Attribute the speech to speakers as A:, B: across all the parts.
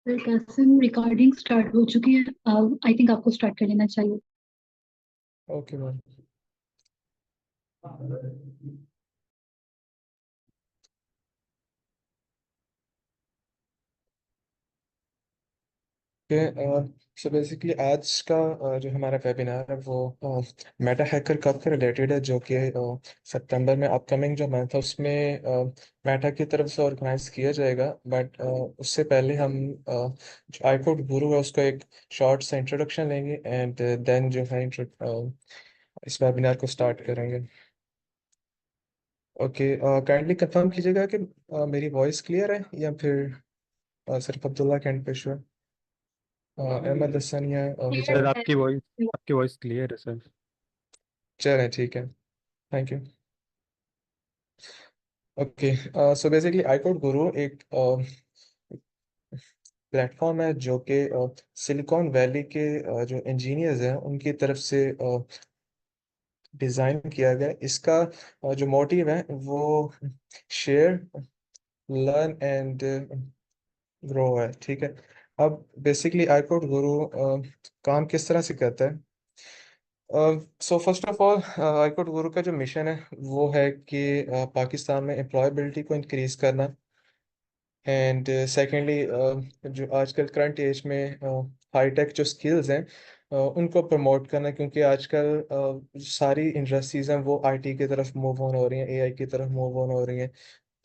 A: फिर कैसे recording start हो चुकी है। आई थिंक आपको स्टार्ट कर लेना चाहिए।
B: Okay ma'am. सो बेसिकली आज का जो हमारा वेबिनार है वो मेटा हैकर कप से रिलेटेड है, जो कि सितंबर में अपकमिंग जो मंथ है उसमें मेटा की तरफ से ऑर्गेनाइज किया जाएगा। बट उससे पहले हम जो आईकोड गुरु है उसका एक शॉर्ट सा इंट्रोडक्शन लेंगे एंड देन जो है इस वेबिनार को स्टार्ट करेंगे। ओके, काइंडली कंफर्म कीजिएगा कि मेरी वॉइस क्लियर है या फिर सिर्फ अब्दुल्ला के एंड पे शो है। अहमद हसन या
A: क्लियर
B: हिजाब।
C: सर
A: है।
C: आपकी वॉइस क्लियर है सर।
B: चलें, ठीक है। Thank you. Okay, so basically iCode Guru एक प्लेटफॉर्म है जो कि सिलिकॉन वैली के जो इंजीनियर्स हैं उनकी तरफ से डिज़ाइन किया गया है। इसका जो मोटिव है वो शेयर, लर्न एंड ग्रो है, ठीक है। अब बेसिकली आईकोड गुरु काम किस तरह से करता है। सो फर्स्ट ऑफ ऑल आईकोड गुरु का जो मिशन है वो है कि पाकिस्तान में एम्प्लॉयबिलिटी को इंक्रीज करना, एंड सेकेंडली जो आजकल करंट एज में हाईटेक जो स्किल्स हैं उनको प्रमोट करना, क्योंकि आजकल सारी इंडस्ट्रीज हैं वो आईटी की तरफ मूव ऑन हो रही हैं, एआई की तरफ मूव ऑन हो रही हैं।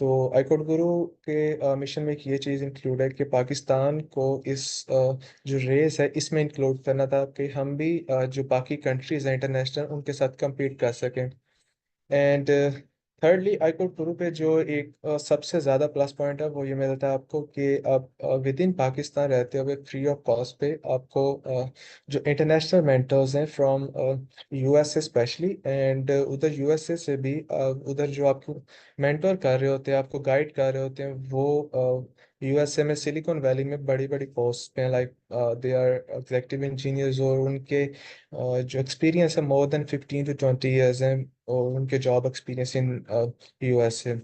B: तो आईकोड गुरु के मिशन में एक ये चीज़ इंक्लूड है कि पाकिस्तान को इस जो रेस है इसमें इंक्लूड करना था कि हम भी जो बाकी कंट्रीज हैं इंटरनेशनल उनके साथ compete कर सकें। एंड थर्डली आईकोड गुरु पे जो एक सबसे ज़्यादा प्लस पॉइंट है वो ये मिलता है आपको कि आप विद इन पाकिस्तान रहते हुए फ्री ऑफ कॉस्ट पे आपको जो इंटरनेशनल मेंटर्स हैं फ्रॉम यूएसए स्पेशली, एंड उधर यूएसए से भी उधर जो आपको मेंटर कर रहे होते हैं, आपको गाइड कर रहे होते हैं, वो यूएसए में सिलिकॉन वैली में बड़ी बड़ी पोस्ट पे हैं, like they are executive engineers, और उनके जो एक्सपीरियंस है मोर देन 15 to 20 years हैं, और उनके जॉब एक्सपीरियंस इन यूएसए।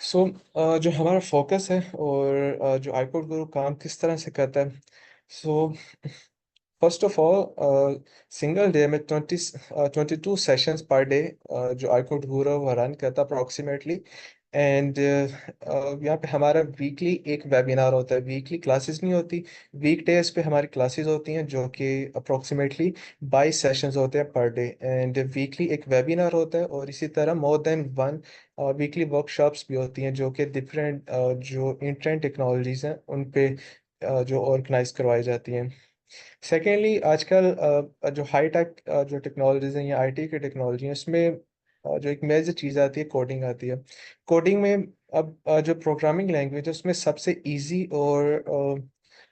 B: सो जो हमारा फोकस है और जो आईकोड गुरु काम किस तरह से करता है। So first of all single day में 22 सेशंस पर डे जो आईकोड गुरु है वो रन करता अप्रोक्सीमेटली। एंड यहाँ पे हमारा वीकली एक वेबिनार होता है, वीकली क्लासेस नहीं होती, वीक डेज पे हमारी क्लासेस होती हैं जो कि अप्रोक्सीमेटली 22 सेशंस होते हैं पर डे, एंड वीकली एक वेबिनार होता है, और इसी तरह more than one weekly workshops भी होती हैं जो कि डिफरेंट जो इंटरनेट टेक्नोलॉजीज हैं उन पे जो ऑर्गेनाइज करवाई जाती हैं। सेकेंडली आजकल जो हाई टेक जो टेक्नोलॉजीज हैं या आईटी की टेक्नोलॉजी है उसमें जो एक मेजर चीज़ आती है कोडिंग आती है। कोडिंग में अब जो प्रोग्रामिंग लैंग्वेज है उसमें सबसे इजी और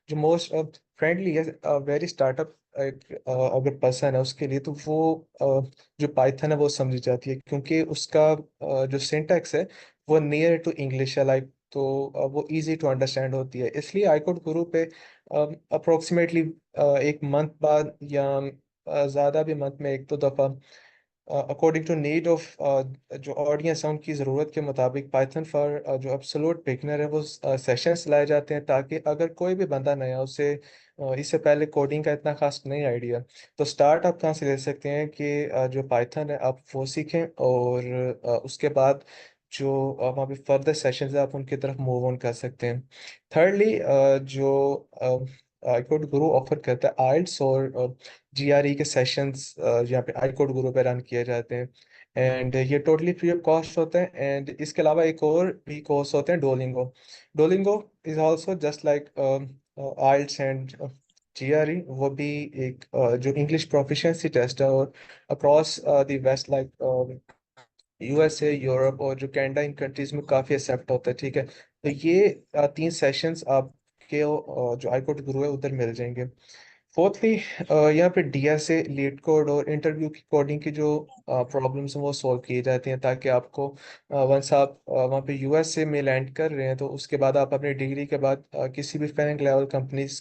B: जो मोस्ट फ्रेंडली है वेरी स्टार्टअप अगर पर्सन है उसके लिए, तो वो जो पाइथन है वो समझी जाती है, क्योंकि उसका जो सिंटैक्स है वो नियर टू इंग्लिश है, लाइक तो वो इजी टू अंडरस्टैंड होती है। इसलिए आईकोड गुरु पे अप्रोक्सीमेटली एक मंथ बाद या ज़्यादा भी मंथ में एक दो दफ़ा अकॉर्डिंग टू नीड ऑफ जो ऑडियंस है उनकी ज़रूरत के मुताबिक पाइथन फॉर जो एब्सोल्यूट बिगनर है वो सेशंस लाए जाते हैं, ताकि अगर कोई भी बंदा नया उसे इससे पहले कोडिंग का इतना खास नहीं आइडिया, तो स्टार्ट आप कहाँ से ले सकते हैं कि जो पाइथन है आप वो सीखें, और उसके बाद जो वहाँ पे फर्दर सेशंस है आप उनकी तरफ मूव ऑन कर सकते हैं। थर्डली जो आईकोड गुरु ऑफर करता है आइल्स और जीआरई के सेशंस यहाँ पे आईकोड गुरु पे रन किए जाते हैं, एंड ये टोटली फ्री ऑफ कॉस्ट होते हैं। एंड इसके अलावा एक और भी कोर्स होते हैं Duolingo. Duolingo is also just like IELTS and GRE, वो भी एक जो इंग्लिश प्रोफिशिएंसी टेस्ट है, और across the West like USA, Europe और जो कनाडा, इन कंट्रीज में काफ़ी एक्सेप्ट होता है, ठीक है। तो ये 3 सेशंस आपके जो आईकोड गुरु है उधर मिल जाएंगे। फोर्थली यहाँ पे डीएसए, लीड कोड और इंटरव्यू की कोडिंग की जो प्रॉब्लम्स हैं वो सॉल्व की जाती हैं, ताकि आपको वंस आप वहाँ पे यूएसए में लैंड कर रहे हैं तो उसके बाद आप अपनी डिग्री के बाद किसी भी फैंग लेवल कंपनीज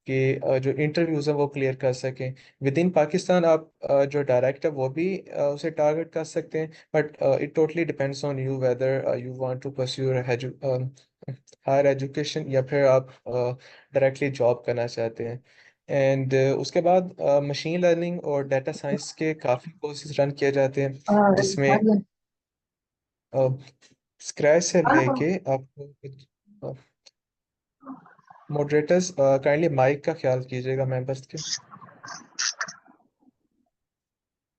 B: के जो इंटरव्यूज हैं वो क्लियर कर सकें। विद इन पाकिस्तान आप जो डायरेक्ट है वो भी उसे टारगेट कर सकते हैं, but it totally depends on you whether you want to pursue higher education या फिर आप डायरेक्टली जॉब करना चाहते हैं। एंड उसके बाद मशीन लर्निंग और डाटा साइंस के काफ़ी कोर्सेज रन किए जाते हैं, जिसमें स्क्रैच से लेके आपको मॉडरेटर्स काइंडली माइक का ख्याल कीजिएगा मेंबर्स के।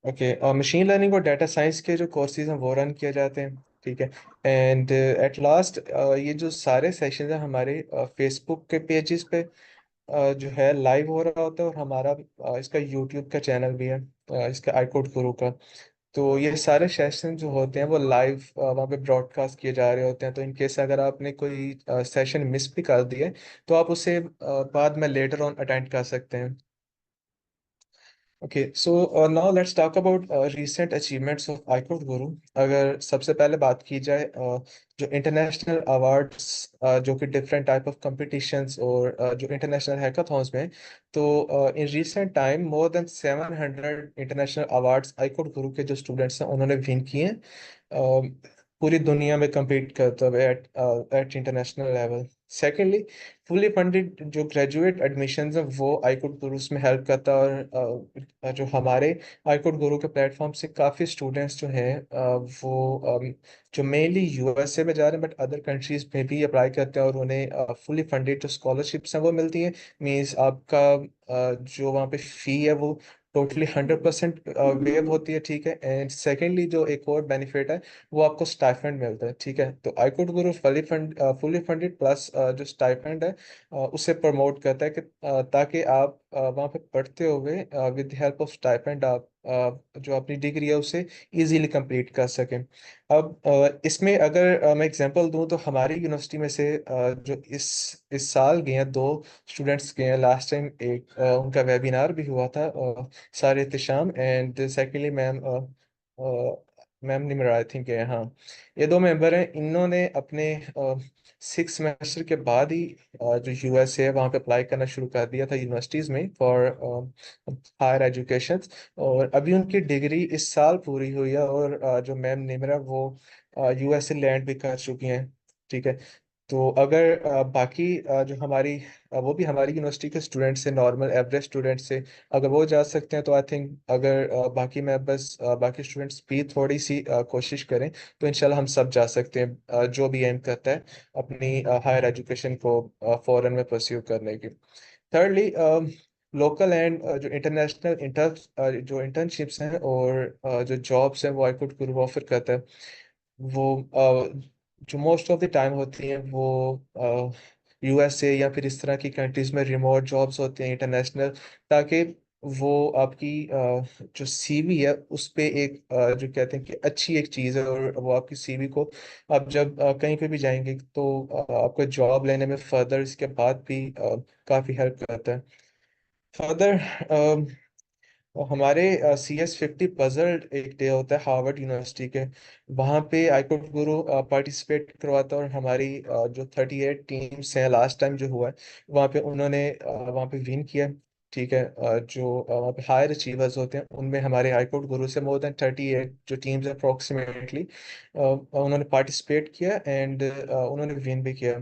B: ओके, मशीन लर्निंग और डाटा साइंस के जो कोर्सेज हैं वो रन किए जाते हैं, ठीक है। एंड एट लास्ट ये जो सारे सेशंस हैं हमारे फेसबुक के पेजेस पे जो है लाइव हो रहा होता है, और हमारा इसका यूट्यूब का चैनल भी है, इसका आईकोड गुरु का। तो ये सारे सेशन जो होते हैं वो लाइव वहाँ पे ब्रॉडकास्ट किए जा रहे होते हैं। तो इन केस अगर आपने कोई सेशन मिस भी कर दिए तो आप उसे बाद में लेटर ऑन अटेंड कर सकते हैं। Okay, so now let's talk about recent achievements of iCode Guru. अगर सबसे पहले बात की जाए जो इंटरनेशनल अवार्ड्स जो कि डिफरेंट टाइप ऑफ कॉम्पिटिशन्स और जो इंटरनेशनल हैकाथॉन्स में, तो in recent time more than 700 international awards iCode Guru के जो स्टूडेंट्स हैं उन्होंने विन किए हैं, पूरी दुनिया में compete करते हुए at international level. Secondly, fully funded जो ग्रेजुएट एडमिशन्स हैं वो आईकुड गुरु में हेल्प करता है, और जो हमारे आईकुड गुरु के प्लेटफॉर्म से काफ़ी स्टूडेंट्स जो हैं वो जो मेनली यूएसए में जा रहे हैं बट अदर कंट्रीज में भी अप्लाई करते हैं, और उन्हें फुली फंडेड जो स्कॉलरशिप्स हैं वो मिलती हैं। मीन्स आपका जो वहाँ पे फ़ी है वो टोटली 100% वेव होती है, ठीक है। एंड सेकेंडली जो एक और बेनिफिट है वो आपको स्टाइपेंड मिलता है, ठीक है। तो आईकुड गुरु फुली फंडेड प्लस जो स्टाइपेंड है उसे प्रमोट करता है कि ताकि आप वहाँ पे पढ़ते हुए विद हेल्प ऑफ स्टाइपेंड आप जो अपनी डिग्री है उसे इजीली कंप्लीट कर सकें। अब इसमें अगर मैं एग्जांपल दूं तो हमारी यूनिवर्सिटी में से जो इस साल गए हैं, 2 स्टूडेंट्स गए हैं। लास्ट टाइम एक उनका वेबिनार भी हुआ था, सारे Ehtesham and secondly ma'am Nimra I think है, हाँ। ये 2 मेंबर हैं, इन्होंने अपने 6 सेमेस्टर के बाद ही जो यूएसए है वहाँ पे अप्लाई करना शुरू कर दिया था यूनिवर्सिटीज़ में फॉर हायर एजुकेशन। और अभी उनकी डिग्री इस साल पूरी हुई है, और जो मैम निमरा वो यूएसए लैंड भी कर चुकी हैं, ठीक है। तो अगर बाकी जो हमारी वो भी हमारी यूनिवर्सिटी के स्टूडेंट्स से, नॉर्मल एवरेज स्टूडेंट से अगर वो जा सकते हैं, तो आई थिंक अगर बाकी मेंबर्स बाकी स्टूडेंट्स भी थोड़ी सी कोशिश करें तो इंशाल्लाह हम सब जा सकते हैं, जो भी एम करता है अपनी हायर एजुकेशन को फॉरेन में परस्यू करने की। थर्डली, लोकल एंड जो इंटरनेशनल जो इंटर्नशिप्स हैं और जो जॉब्स हैं वो आई कुड गुरु ऑफर करता है। वो जो मोस्ट ऑफ द टाइम होती हैं वो यूएसए या फिर इस तरह की कंट्रीज में रिमोट जॉब्स होती हैं इंटरनेशनल, ताकि वो आपकी जो सीवी है उस पे एक जो कहते हैं कि अच्छी एक चीज़ है, और वो आपकी सीवी को आप जब कहीं पे भी जाएंगे तो आपको जॉब लेने में फर्दर इसके बाद भी काफ़ी हेल्प करता है। फर्दर हमारे CS50 पजल एक डे होता है हार्वर्ड यूनिवर्सिटी के, वहाँ पे आईकुड गुरु पार्टिसिपेट करवाता है, और हमारी जो 38 टीम्स हैं लास्ट टाइम जो हुआ है वहाँ पे उन्होंने वहाँ पे विन किया, ठीक है। जो वहाँ पे हायर अचीवर्स होते हैं उनमें हमारे आईकुड गुरु से मोर देन 38 जो टीम्स अप्रोक्सीमेटली उन्होंने पार्टिसिपेट किया एंड उन्होंने विन भी किया।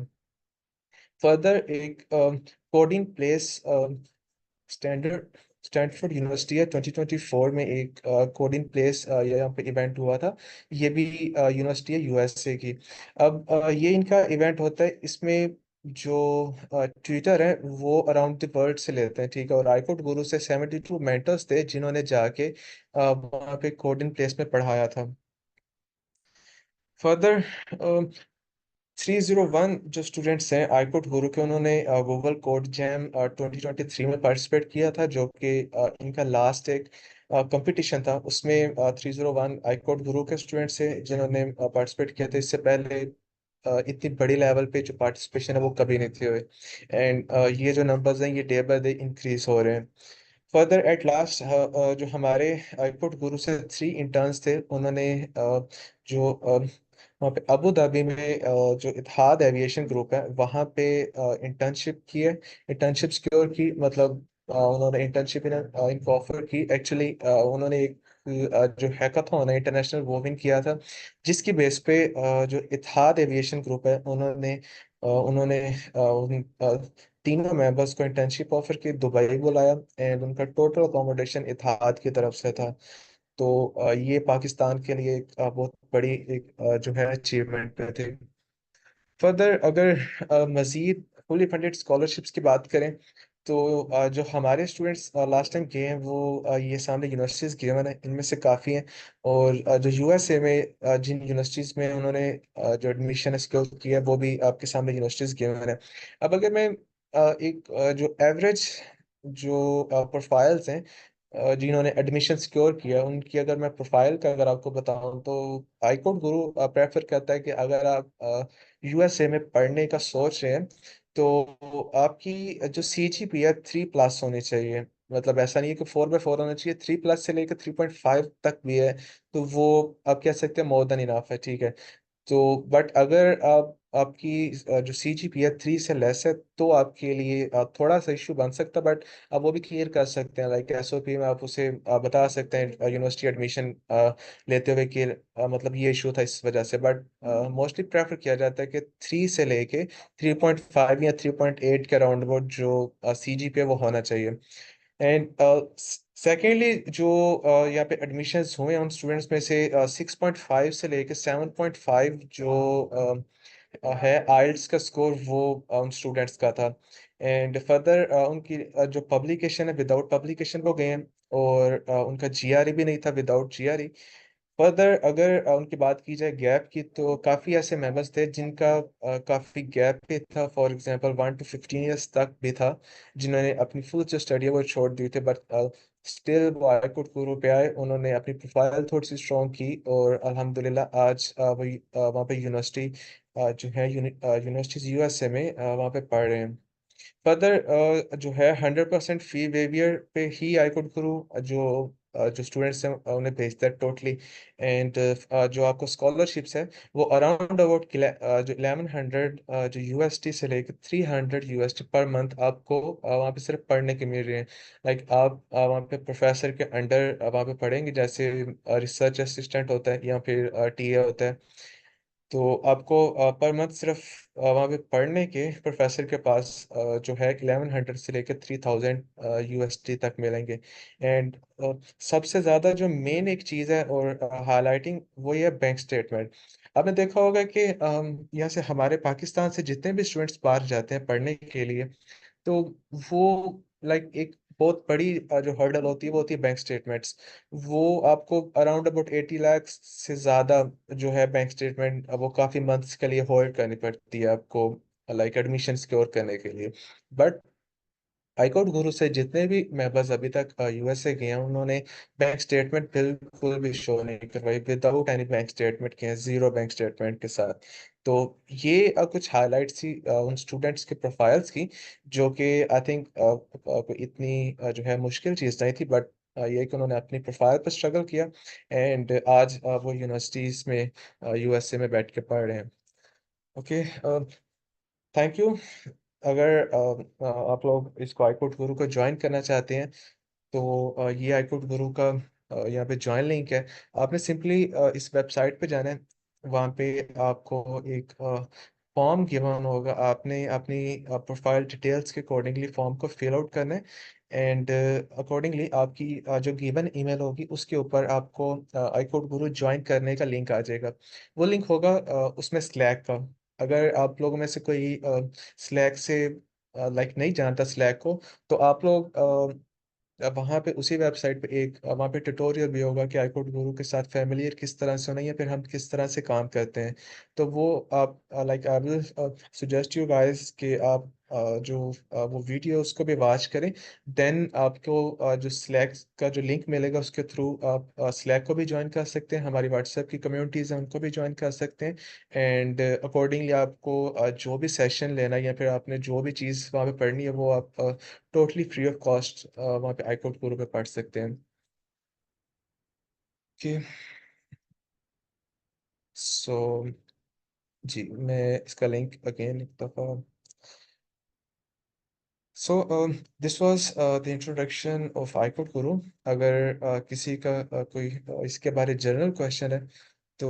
B: फर्दर एक coding place standard Stanford university है, 2024 में एक कोडिंग प्लेस यहाँ पे इवेंट हुआ था। ये भी यूनिवर्सिटी है यूएसए की। अब ये इनका इवेंट होता है, इसमें जो ट्विटर है वो अराउंड द वर्ल्ड से लेते हैं, ठीक है। और आईकोड गुरु से 72 मेंटर्स थे जिन्होंने जाके वहाँ पे कोडिंग प्लेस में पढ़ाया था। फर्दर 301 जो स्टूडेंट्स हैं आईकोड गुरु के, उन्होंने गूगल कोड जैम 2023 में पार्टिसिपेट किया था, जो कि इनका लास्ट एक कंपटीशन था। उसमें 301 आईकोड गुरु के स्टूडेंट्स हैं जिन्होंने पार्टिसिपेट किया था। इससे पहले इतनी बड़ी लेवल पे जो पार्टिसिपेशन है वो कभी नहीं थी हुई, एंड ये जो नंबर्स हैं ये डे बाय डे इंक्रीज हो रहे हैं। फर्दर एट लास्ट जो हमारे आईकोड गुरु से 3 इंटर्न्स थे, उन्होंने जो वहाँ पे अबू धाबी में जो इत्तेहाद एविएशन ग्रुप है वहाँ पे इंटर्नशिप की है, इंटर्नशिप सिक्योर की, मतलब उन्होंने इंटर्नशिप इनको ऑफर की। एक्चुअली उन्होंने एक जो हैकाथॉन है इंटरनेशनल वो विन किया था, जिसकी बेस पे जो इत्तेहाद एविएशन ग्रुप है उन्होंने उन्होंने तीनों मेंबर्स को इंटर्नशिप ऑफर की, दुबई बुलाया, एंड उनका टोटल अकोमोडेशन इत्तेहाद की तरफ से था। तो ये पाकिस्तान के लिए एक बहुत बड़ी एक जो है अचीवमेंट पे थी। फर्दर अगर मजीद फुली फंडेड स्कॉलरशिप्स की बात करें, तो जो हमारे स्टूडेंट्स लास्ट टाइम गए हैं वो ये सामने यूनिवर्सिटीज़ गए हैं, इनमें से काफ़ी हैं। और जो यूएसए में जिन यूनिवर्सिटीज़ में उन्होंने जो एडमिशन सिक्योर किया है वो भी आपके सामने यूनिवर्सिटीज़ गए हैं। अब अगर मैं एक जो एवरेज जो प्रोफाइल्स हैं जिन्होंने एडमिशन सिक्योर किया, उनकी अगर मैं प्रोफाइल का अगर आपको बताऊं, तो आईकोट गुरु प्रेफर करता है कि अगर आप यूएसए में पढ़ने का सोच रहे हैं, तो आपकी जो CGPA है 3+ होनी चाहिए। मतलब ऐसा नहीं है कि 4/4 होना चाहिए, 3+ से लेकर 3.5 तक भी है, तो वो आप कह सकते हैं मोर देन इनफ है, ठीक है। तो बट अगर आप आपकी जो CGPA 3 से लेस है, तो आपके लिए थोड़ा सा इशू बन सकता है, बट आप वो भी क्लियर कर सकते हैं। लाइक SOP में आप उसे बता सकते हैं यूनिवर्सिटी एडमिशन लेते हुए कि मतलब ये इशू था इस वजह से। बट मोस्टली प्रेफर किया जाता है कि 3 से लेके 3.5 या 3.8 के अराउंड अबाउट जो CGPA वो होना चाहिए। एंड सेकेंडली जो यहाँ पे एडमिशन्स हुए हैं उन स्टूडेंट्स में से 6.5 से लेकर 7.5 जो है आइल्स का स्कोर, वो उन स्टूडेंट्स का था। एंड फर्दर उनकी जो पब्लिकेशन है विदाउट पब्लिकेशन वो गए हैं, और उनका GRE भी नहीं था, विदाउट GRE। फर्दर अगर उनकी बात की जाए गैप की, तो काफ़ी ऐसे मेंबर्स थे जिनका काफ़ी गैप भी था। फॉर एग्जांपल 1 to 15 years तक भी था, जिन्होंने अपनी फुल जो स्टडी है वो छोड़ दी थी, बट स्टिल वो आईकोट गुरु पे आए, उन्होंने अपनी प्रोफाइल थोड़ी सी स्ट्रॉन्ग की, और अल्हम्दुलिल्लाह आज वही वहाँ पे यूनिवर्सिटी जो है यूनिवर्सिटीज यूएसए में वहाँ पे पढ़ रहे हैं। फर्दर जो है 100% फी वेवियर पे ही आईकोट गुरु जो स्टूडेंट्स हैं उन्हें भेजता है टोटली। एंड जो आपको स्कॉलरशिप्स है वो अराउंड अबाउट जो 1100 जो USD से लेकर 300 USD पर मंथ आपको वहाँ पे सिर्फ पढ़ने के मिल रहे हैं। लाइक आप वहाँ पे प्रोफेसर के अंडर वहाँ पे पढ़ेंगे, जैसे रिसर्च असिस्टेंट होता है या फिर TA होता है। तो आपको पर मंथ सिर्फ वहाँ पे पढ़ने के प्रोफेसर के पास जो है 1100 से लेकर 3000 USD तक मिलेंगे। एंड सबसे ज़्यादा जो मेन एक चीज़ है और हाईलाइटिंग, वो ये बैंक स्टेटमेंट। आपने देखा होगा कि यहाँ से हमारे पाकिस्तान से जितने भी स्टूडेंट्स बाहर जाते हैं पढ़ने के लिए, तो वो लाइक एक बहुत बड़ी जो हर्डल होती है वो होती है बैंक स्टेटमेंट्स। वो आपको अराउंड अबाउट 80 लाख से ज़्यादा जो है बैंक स्टेटमेंट वो काफ़ी मंथ्स के लिए होल्ड करनी पड़ती है आपको, लाइक एडमिशन सिक्योर करने के लिए। बट हाईकोर्ट गुरु से जितने भी मेंबर्स अभी तक यूएसए गए हैं, उन्होंने बैंक स्टेटमेंट बिल्कुल भी शो नहीं करवाई, विदाउट एनी बैंक स्टेटमेंट के हैं, जीरो बैंक स्टेटमेंट के साथ। तो ये कुछ हाइलाइट्स थी उन स्टूडेंट्स के प्रोफाइल्स की, जो कि आई थिंक कोई इतनी जो है मुश्किल चीज़ नहीं थी, बट ये कि उन्होंने अपनी प्रोफाइल पर स्ट्रगल किया, एंड आज वो यूनिवर्सिटीज़ में यूएसए में बैठ के पढ़ रहे हैं। Okay, thank you. अगर आप लोग इसको आईकोट गुरु को ज्वाइन करना चाहते हैं, तो ये आईकोट गुरु का यहाँ पे ज्वाइन लिंक है। आपने सिंपली इस वेबसाइट पे जाना है, वहाँ पे आपको एक फॉर्म गिवन होगा, आपने अपनी प्रोफाइल डिटेल्स के अकॉर्डिंगली फॉर्म को फिल आउट करना है। एंड अकॉर्डिंगली आपकी जो गिवन ईमेल होगी उसके ऊपर आपको आईकोट गुरु ज्वाइन करने का लिंक आ जाएगा। वो लिंक होगा उसमें स्लैक का। अगर आप लोगों में से कोई स्लैक से लाइक नहीं जानता स्लैक को, तो आप लोग अब वहाँ पे उसी वेबसाइट पे एक वहाँ पे ट्यूटोरियल भी होगा कि आईकोड गुरु के साथ फैमिलियर किस तरह से होना है, या फिर हम किस तरह से काम करते हैं। तो वो आप like I will suggest you guys कि आप वो वीडियो उसको भी वॉच करें। देन आपको जो स्लैक का जो लिंक मिलेगा उसके थ्रू आप स्लैक को भी ज्वाइन कर सकते हैं, हमारी व्हाट्सएप की कम्युनिटीज़ हैं उनको भी ज्वाइन कर सकते हैं। एंड अकॉर्डिंगली आपको जो भी सेशन लेना है या फिर आपने जो भी चीज़ वहाँ पे पढ़नी है, वो आप टोटली फ्री ऑफ कॉस्ट वहाँ पे आईकोट गुरु पे पढ़ सकते हैं। ओके, सो जी मैं इसका लिंक अगेन एक दफ़ा। So this was the introduction of iCode Guru. अगर किसी का कोई इसके बारे जनरल क्वेश्चन है, तो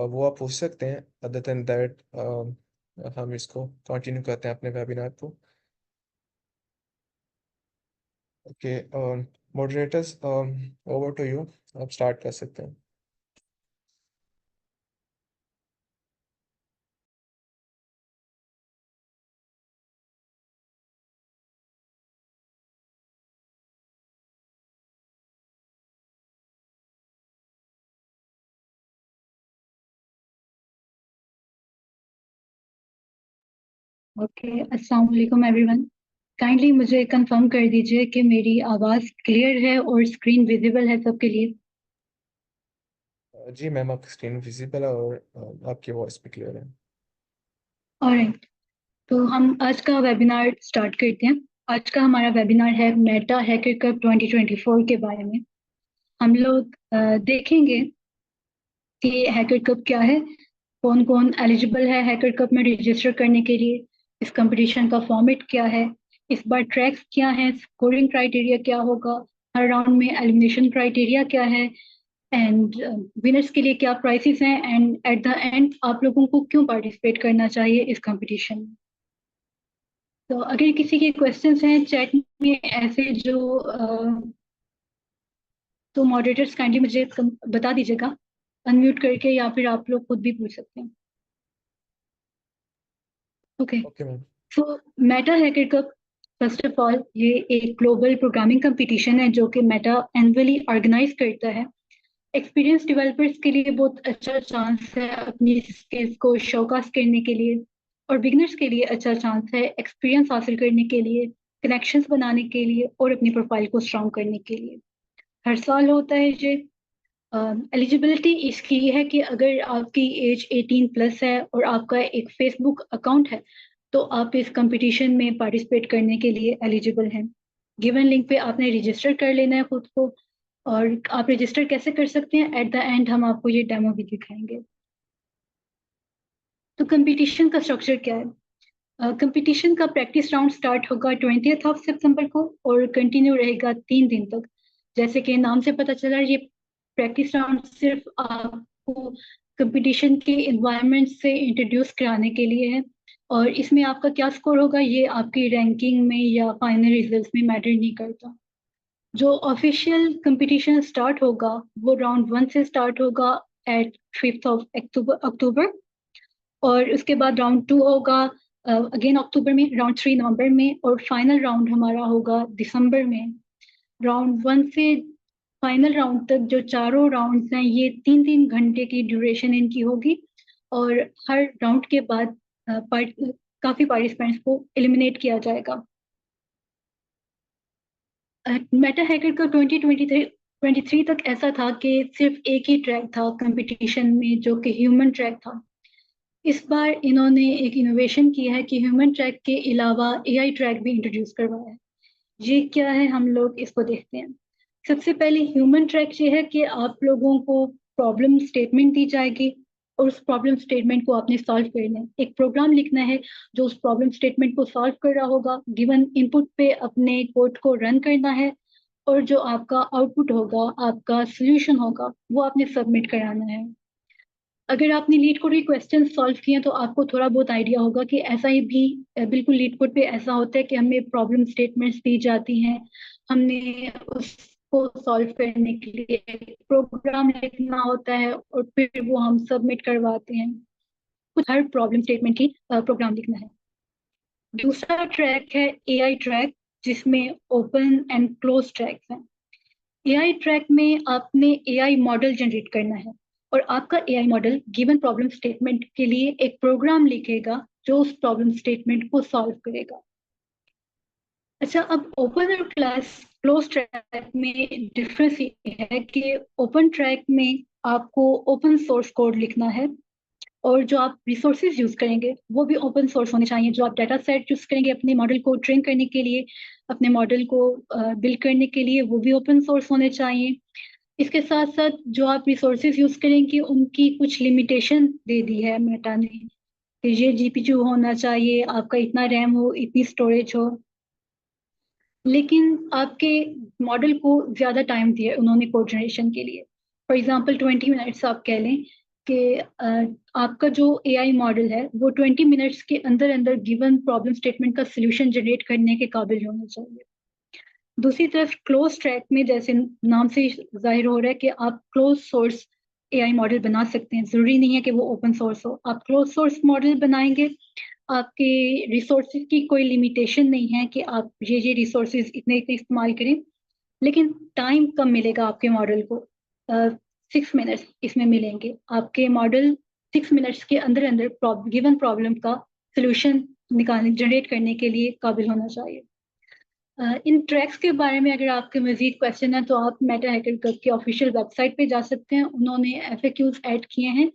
B: वो आप पूछ सकते हैं। अदर देन दैट हम इसको कंटिन्यू करते हैं अपने वेबिनार को। Okay, moderators, over to you, आप स्टार्ट कर सकते हैं।
A: ओके, अस्सलाम वालेकुम एवरीवन। काइंडली मुझे कंफर्म कर दीजिए कि मेरी आवाज़ क्लियर है और स्क्रीन विजिबल है सबके लिए।
B: जी मैम, आपकी स्क्रीन विजिबल है और आपकी वॉइस भी क्लियर है।
A: ऑलराइट, तो हम आज का वेबिनार स्टार्ट करते हैं। आज का हमारा वेबिनार है मेटा हैकर कप 2024 के बारे में। हम लोग देखेंगे कि हैकर कप क्या है, कौन कौन एलिजिबल है हैकर कप में रजिस्टर करने के लिए, इस कंपटीशन का फॉर्मेट क्या है, इस बार ट्रैक्स क्या है, स्कोरिंग क्राइटेरिया क्या होगा, हर राउंड में एलिमिनेशन क्राइटेरिया क्या है, एंड विनर्स के लिए क्या प्राइसेस हैं, एंड एट द एंड आप लोगों को क्यों पार्टिसिपेट करना चाहिए इस कंपटीशन में। तो अगर किसी के क्वेश्चंस हैं चैट में ऐसे जो तो मॉडरेटर्स काइंडली मुझे बता दीजिएगा अनम्यूट करके, या फिर आप लोग खुद भी पूछ सकते हैं। Okay,
B: okay ma'am.
A: So Meta hacker cup, first of all ये एक ग्लोबल प्रोग्रामिंग कंपटीशन है जो कि मेटा एनुअली ऑर्गेनाइज करता है। एक्सपीरियंस डेवलपर्स के लिए बहुत अच्छा चांस है अपनी स्किल्स को शोकास करने के लिए, और बिगनर्स के लिए अच्छा चांस है एक्सपीरियंस हासिल करने के लिए, कनेक्शंस बनाने के लिए और अपनी प्रोफाइल को स्ट्रॉन्ग करने के लिए। हर साल होता है ये। एलिजिबिलिटी इसकी ये है कि अगर आपकी एज 18 प्लस है और आपका एक फेसबुक अकाउंट है तो आप इस कंपटीशन में पार्टिसिपेट करने के लिए एलिजिबल हैं। गिवन लिंक पे आपने रजिस्टर कर लेना है खुद को, और आप रजिस्टर कैसे कर सकते हैं एट द एंड हम आपको ये डेमो भी दिखाएंगे। तो कंपटीशन का स्ट्रक्चर क्या है? कंपटीशन का प्रैक्टिस राउंड स्टार्ट होगा 20th ऑफ सितंबर को और कंटिन्यू रहेगा 3 दिन तक। जैसे कि नाम से पता चला, ये प्रैक्टिस राउंड सिर्फ आपको कंपटीशन के इन्वायरमेंट से इंट्रोड्यूस कराने के लिए है, और इसमें आपका क्या स्कोर होगा ये आपकी रैंकिंग में या फाइनल रिजल्ट्स में मैटर नहीं करता। जो ऑफिशियल कंपटीशन स्टार्ट होगा वो राउंड 1 से स्टार्ट होगा एट 5th ऑफ अक्टूबर, और उसके बाद राउंड 2 होगा अगेन अक्टूबर में, राउंड 3 नवंबर में, और फाइनल राउंड हमारा होगा दिसंबर में। राउंड 1 से फाइनल राउंड तक जो चारों राउंड्स हैं ये 3-3 घंटे की ड्यूरेशन इनकी होगी, और हर राउंड के बाद काफी पार्टिसिपेंट्स को एलिमिनेट किया जाएगा। मेटा हैकर का 2023 तक ऐसा था कि सिर्फ एक ही ट्रैक था कंपटीशन में जो कि ह्यूमन ट्रैक था। इस बार इन्होंने एक इनोवेशन किया है कि ह्यूमन ट्रैक के अलावा एआई ट्रैक भी इंट्रोड्यूस करवाया है। ये क्या है हम लोग इसको देखते हैं। सबसे पहले ह्यूमन ट्रैक ये है कि आप लोगों को प्रॉब्लम स्टेटमेंट दी जाएगी और उस प्रॉब्लम स्टेटमेंट को आपने सॉल्व करना है। एक प्रोग्राम लिखना है जो उस प्रॉब्लम स्टेटमेंट को सॉल्व कर रहा होगा, गिवन इनपुट पे अपने कोड को रन करना है, और जो आपका आउटपुट होगा, आपका सोल्यूशन होगा, वो आपने सबमिट कराना है। अगर आपने लीड कोड के क्वेश्चन सॉल्व किए तो आपको थोड़ा बहुत आइडिया होगा कि ऐसा ही भी बिल्कुल लीड कोड पे ऐसा होता है कि हमें प्रॉब्लम स्टेटमेंट्स दी जाती हैं, हमने उसको सॉल्व करने के लिए प्रोग्राम लिखना होता है और फिर वो हम सबमिट करवाते हैं। कुछ हर प्रॉब्लम स्टेटमेंट की प्रोग्राम लिखना है। दूसरा ट्रैक है एआई ट्रैक, जिसमें ओपन एंड क्लोज ट्रैक्स हैं। एआई ट्रैक में आपने एआई मॉडल जनरेट करना है, और आपका AI model given problem statement के लिए एक प्रोग्राम लिखेगा जो उस प्रॉब्लम स्टेटमेंट को सॉल्व करेगा। अच्छा, अब ओपन और क्लोज ट्रैक में डिफरेंस ये है कि ओपन ट्रैक में आपको ओपन सोर्स कोड लिखना है, और जो आप रिसोर्सेज यूज करेंगे वो भी ओपन सोर्स होने चाहिए। जो आप डाटा सेट यूज करेंगे अपने मॉडल को ट्रेन करने के लिए, अपने मॉडल को बिल्ड करने के लिए, वो भी ओपन सोर्स होने चाहिए। इसके साथ साथ जो आप रिसोर्सेज यूज करेंगे उनकी कुछ लिमिटेशन दे दी है मेटा ने, कि ये जीपीयू होना चाहिए, आपका इतना रैम हो, इतनी स्टोरेज हो, लेकिन आपके मॉडल को ज्यादा टाइम दिया है उन्होंने कोड जनरेशन के लिए। फॉर एग्जाम्पल 20 मिनट्स आप कह लें, कि आपका जो एआई मॉडल है वो 20 मिनट्स के अंदर अंदर गिवन प्रॉब्लम स्टेटमेंट का सोल्यूशन जनरेट करने के काबिल होना चाहिए। दूसरी तरफ क्लोज ट्रैक में, जैसे नाम से जाहिर हो रहा है कि आप क्लोज सोर्स एआई मॉडल बना सकते हैं, जरूरी नहीं है कि वो ओपन सोर्स हो। आप क्लोज सोर्स मॉडल बनाएंगे, आपके रिसोर्सेज की कोई लिमिटेशन नहीं है कि आप ये रिसोर्सेज इतने इतने इस्तेमाल करें, लेकिन टाइम कम मिलेगा आपके मॉडल को। 6 मिनट्स इसमें मिलेंगे, आपके मॉडल 6 मिनट्स के अंदर अंदर गिवन प्रॉब्लम का सोल्यूशन निकालने जनरेट करने के लिए काबिल होना चाहिए। इन ट्रैक्स के बारे में अगर आपके मजीद क्वेश्चन है तो आप मेटा हैकर की ऑफिशियल वेबसाइट पे जा सकते हैं, उन्होंने FAQs ऐड किए हैं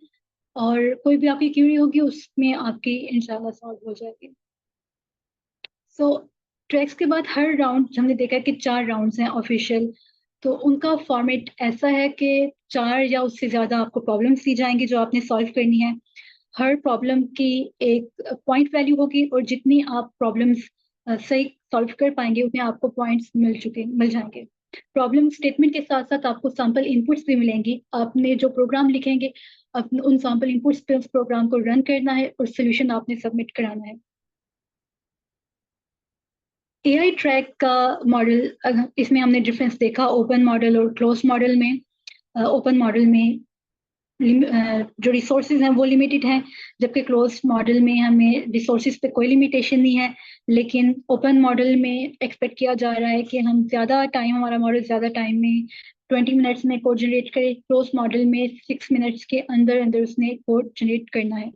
A: और कोई भी आपकी क्यूरी होगी उसमें आपकी इंशाल्लाह सॉल्व हो जाएगी। सो ट्रैक्स के बाद हर राउंड हमने देखा कि 4 राउंड्स हैं ऑफिशियल, तो उनका फॉर्मेट ऐसा है कि 4 या उससे ज़्यादा आपको प्रॉब्लम्स दी जाएंगी जो आपने सॉल्व करनी है। हर प्रॉब्लम की एक पॉइंट वैल्यू होगी और जितनी आप प्रॉब्लम्स सही सॉल्व कर पाएंगे उतने आपको पॉइंट्स मिल जाएंगे। प्रॉब्लम स्टेटमेंट के साथ साथ आपको सैम्पल इनपुट्स भी मिलेंगी। आपने जो प्रोग्राम लिखेंगे अपने उन सैम्पल इनपुट्स पे उस प्रोग्राम को रन करना है और सोल्यूशन आपने सबमिट कराना है। एआई ट्रैक का मॉडल, इसमें हमने डिफरेंस देखा ओपन मॉडल और क्लोज मॉडल में। ओपन मॉडल में जो रिसोर्सेज हैं वो लिमिटेड हैं, जबकि क्लोज मॉडल में हमें रिसोर्सेज पे कोई लिमिटेशन नहीं है। लेकिन ओपन मॉडल में एक्सपेक्ट किया जा रहा है कि हम ज़्यादा टाइम, हमारा मॉडल ज़्यादा टाइम में 20 मिनट्स में कोड जनरेट करे। क्लोज मॉडल में 6 मिनट्स के अंदर अंदर उसने कोड जनरेट करना है।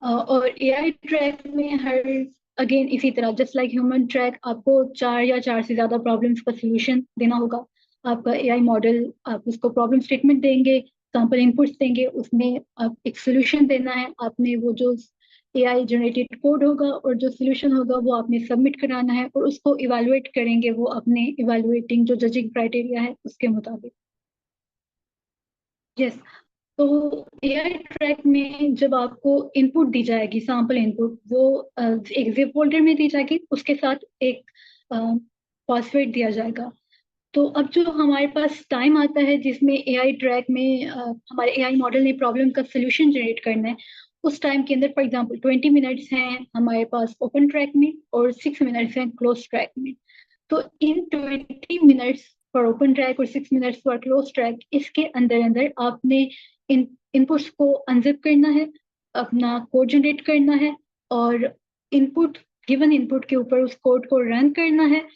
A: और एआई ट्रैक में हर अगेन इसी तरह जस्ट लाइक ह्यूमन ट्रैक आपको 4 या 4 से ज़्यादा प्रॉब्लम्स का सोल्यूशन देना होगा। आपका एआई मॉडल, आप उसको प्रॉब्लम स्टेटमेंट देंगे, सैम्पल इनपुट्स देंगे, उसमें आप एक सोल्यूशन देना है। आपने वो जो एआई जनरेटेड कोड होगा और जो सोल्यूशन होगा वो आपने सबमिट कराना है और उसको इवेलुएट करेंगे वो अपने इवेलुएटिंग जो जजिंग क्राइटेरिया है उसके मुताबिक। यस, तो एआई ट्रैक में जब आपको इनपुट दी जाएगी, सैम्पल इनपुट, वो एक जिप फोल्डर में दी जाएगी, उसके साथ एक पासवर्ड दिया जाएगा। तो अब जो हमारे पास टाइम आता है जिसमें एआई ट्रैक में हमारे एआई मॉडल ने प्रॉब्लम का सोल्यूशन जनरेट करना है, उस टाइम के अंदर फॉर एग्जांपल 20 मिनट्स हैं हमारे पास ओपन ट्रैक में और 6 मिनट्स हैं क्लोज ट्रैक में। तो इन 20 मिनट्स फॉर ओपन ट्रैक और 6 मिनट्स फॉर क्लोज ट्रैक, इसके अंदर अंदर आपने इन इनपुट्स को अनजिप करना है, अपना कोड जनरेट करना है और इनपुट, गिवन इनपुट के ऊपर उस कोड को रन करना है,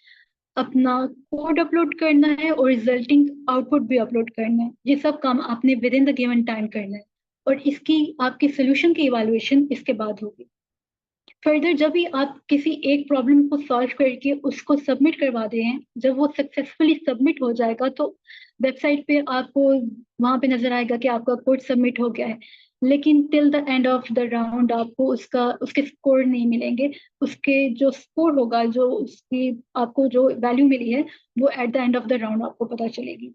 A: अपना कोड अपलोड करना है और रिजल्टिंग आउटपुट भी अपलोड करना है। ये सब काम आपने with in the given time करना है और इसकी आपकी सोल्यूशन की इवैल्यूएशन इसके बाद होगी। फर्दर जब भी आप किसी एक प्रॉब्लम को सॉल्व करके उसको सबमिट करवा दे हैं, जब वो सक्सेसफुली सबमिट हो जाएगा तो वेबसाइट पे आपको वहां पे नजर आएगा कि आपका कोड सबमिट हो गया है। लेकिन till the end of the round आपको उसके स्कोर नहीं मिलेंगे। उसके जो स्कोर होगा, जो उसकी आपको जो वैल्यू मिली है, वो eight the end of the round आपको पता चलेगी।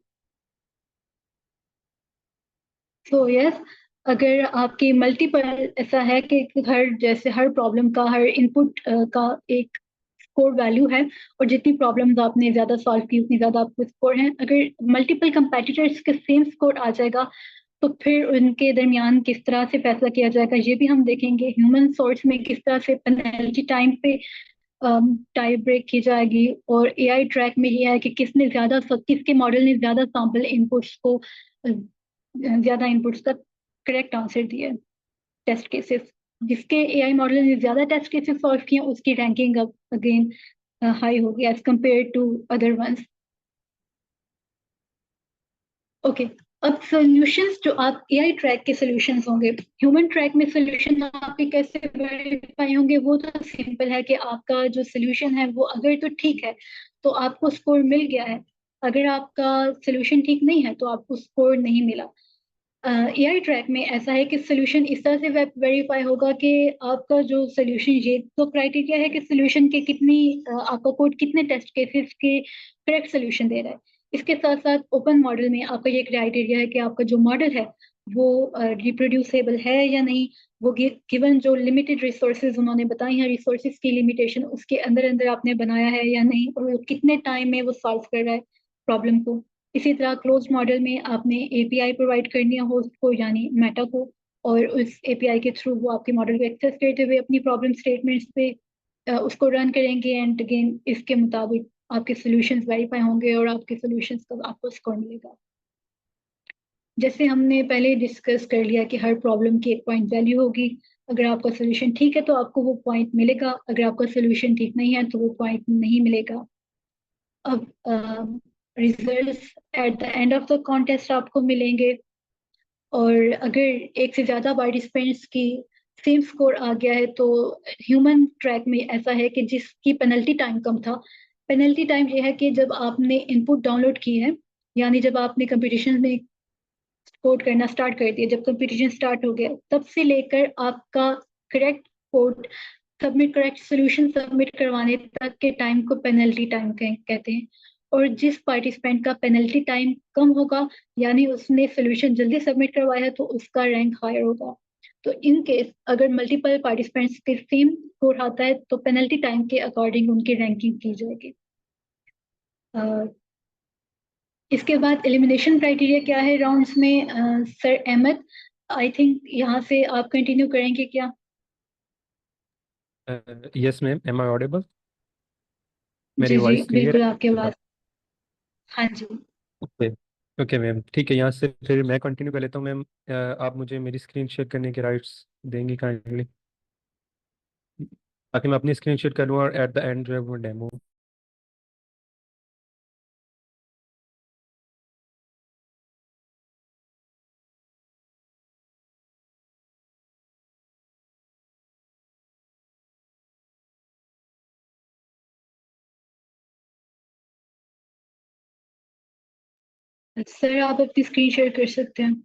A: तो यस, अगर आपकी मल्टीपल ऐसा है कि हर प्रॉब्लम का, हर इनपुट का एक स्कोर वैल्यू है और जितनी प्रॉब्लम्स आपने ज्यादा सॉल्व की उतनी ज्यादा आपको स्कोर है। अगर मल्टीपल कंपेटिटर्स के सेम स्कोर आ जाएगा तो फिर उनके दरमियान किस तरह से फैसला किया जाएगा ये भी हम देखेंगे। ह्यूमन सोर्स में किस तरह से पेनल्टी टाइम पे टाई ब्रेक की जाएगी और एआई ट्रैक में ये है कि किसके मॉडल ने ज्यादा सैंपल इनपुट्स को, ज्यादा इनपुट्स का करेक्ट आंसर दिया। टेस्ट केसेस, जिसके एआई मॉडल ने ज्यादा टेस्ट केसेस सॉल्व किए उसकी रैंकिंग अब अगेन हाई होगी as compare to other ones. Okay, अब सॉल्यूशंस जो आप एआई ट्रैक के सॉल्यूशंस होंगे, ह्यूमन ट्रैक में सॉल्यूशन आपके कैसे वेरीफाई होंगे, वो तो सिंपल है कि आपका जो सॉल्यूशन है वो अगर तो ठीक है तो आपको स्कोर मिल गया है, अगर आपका सॉल्यूशन ठीक नहीं है तो आपको स्कोर नहीं मिला। एआई ट्रैक में ऐसा है कि सोल्यूशन इस तरह से वेरीफाई होगा कि आपका जो सोल्यूशन, ये तो क्राइटेरिया है कि सोल्यूशन के आपका कोड कितने टेस्ट केसेस के करेक्ट सोल्यूशन दे रहा है। इसके साथ साथ ओपन मॉडल में आपका ये क्राइटेरिया है कि आपका जो मॉडल है वो रिप्रोड्यूसेबल है या नहीं, वो गिवन जो लिमिटेड रिसोर्सेज उन्होंने बताई हैं, रिसोर्सेज की लिमिटेशन उसके अंदर अंदर आपने बनाया है या नहीं, और वो कितने टाइम में वो सॉल्व कर रहा है प्रॉब्लम को। इसी तरह क्लोज मॉडल में आपने एपीआई प्रोवाइड करनी है होस्ट को यानी मेटा को, और उस एपीआई के थ्रू वो आपके मॉडल को एक्सेस करते हुए अपनी प्रॉब्लम स्टेटमेंट्स पे उसको रन करेंगे, एंड अगेन इसके मुताबिक आपके सॉल्यूशंस वेरीफाई होंगे और आपके सॉल्यूशंस का आपको स्कोर मिलेगा। जैसे हमने पहले डिस्कस कर लिया कि हर प्रॉब्लम की एक पॉइंट वैल्यू होगी। अगर आपका सोल्यूशन ठीक है तो आपको वो पॉइंट मिलेगा, अगर आपका सोल्यूशन ठीक नहीं है तो वो पॉइंट नहीं मिलेगा। अब results eight the end of the contest आपको मिलेंगे, और अगर एक से ज्यादा पार्टिसिपेंट्स की सेम स्कोर आ गया है तो ह्यूमन ट्रैक में ऐसा है कि जिसकी पेनल्टी टाइम कम था। पेनल्टी टाइम ये है कि जब आपने इनपुट डाउनलोड की है, यानी जब आपने कंपटीशन में कोड करना स्टार्ट कर दिया, जब कंपटीशन स्टार्ट हो गया तब से लेकर आपका correct code submit, correct solution submit करवाने तक के टाइम को पेनल्टी टाइम कहते हैं। और जिस पार्टिसिपेंट का पेनल्टी टाइम कम होगा, यानी उसने सोल्यूशन जल्दी सबमिट करवाया है, तो उसका रैंक हायर होगा। तो इन केस अगर मल्टीपल पार्टिसिपेंट्स के सेम स्कोर आता है तो पेनल्टी टाइम के अकॉर्डिंग उनकी रैंकिंग की जाएगी। इसके बाद एलिमिनेशन क्राइटेरिया क्या है राउंड्स में, सर अहमद, आई थिंक यहाँ से आप कंटिन्यू करेंगे क्या?
C: Yes ma'am, am I audible? मेरी
A: जी जी
C: वॉइस क्लियर
A: बिल्कुल, आपकी
C: है?
A: आवाज़। हाँ जी।
C: ओके। ओके मैम, ठीक है, यहाँ से फिर मैं कंटिन्यू कर लेता हूँ मैम। आप मुझे मेरी स्क्रीन शेयर करने के राइट्स देंगी काइंडली, ताकि मैं अपनी स्क्रीन शेयर करूँ और एट द एंड जो है वो डेमो।
A: सर आप अपनी स्क्रीन शेयर कर सकते हैं।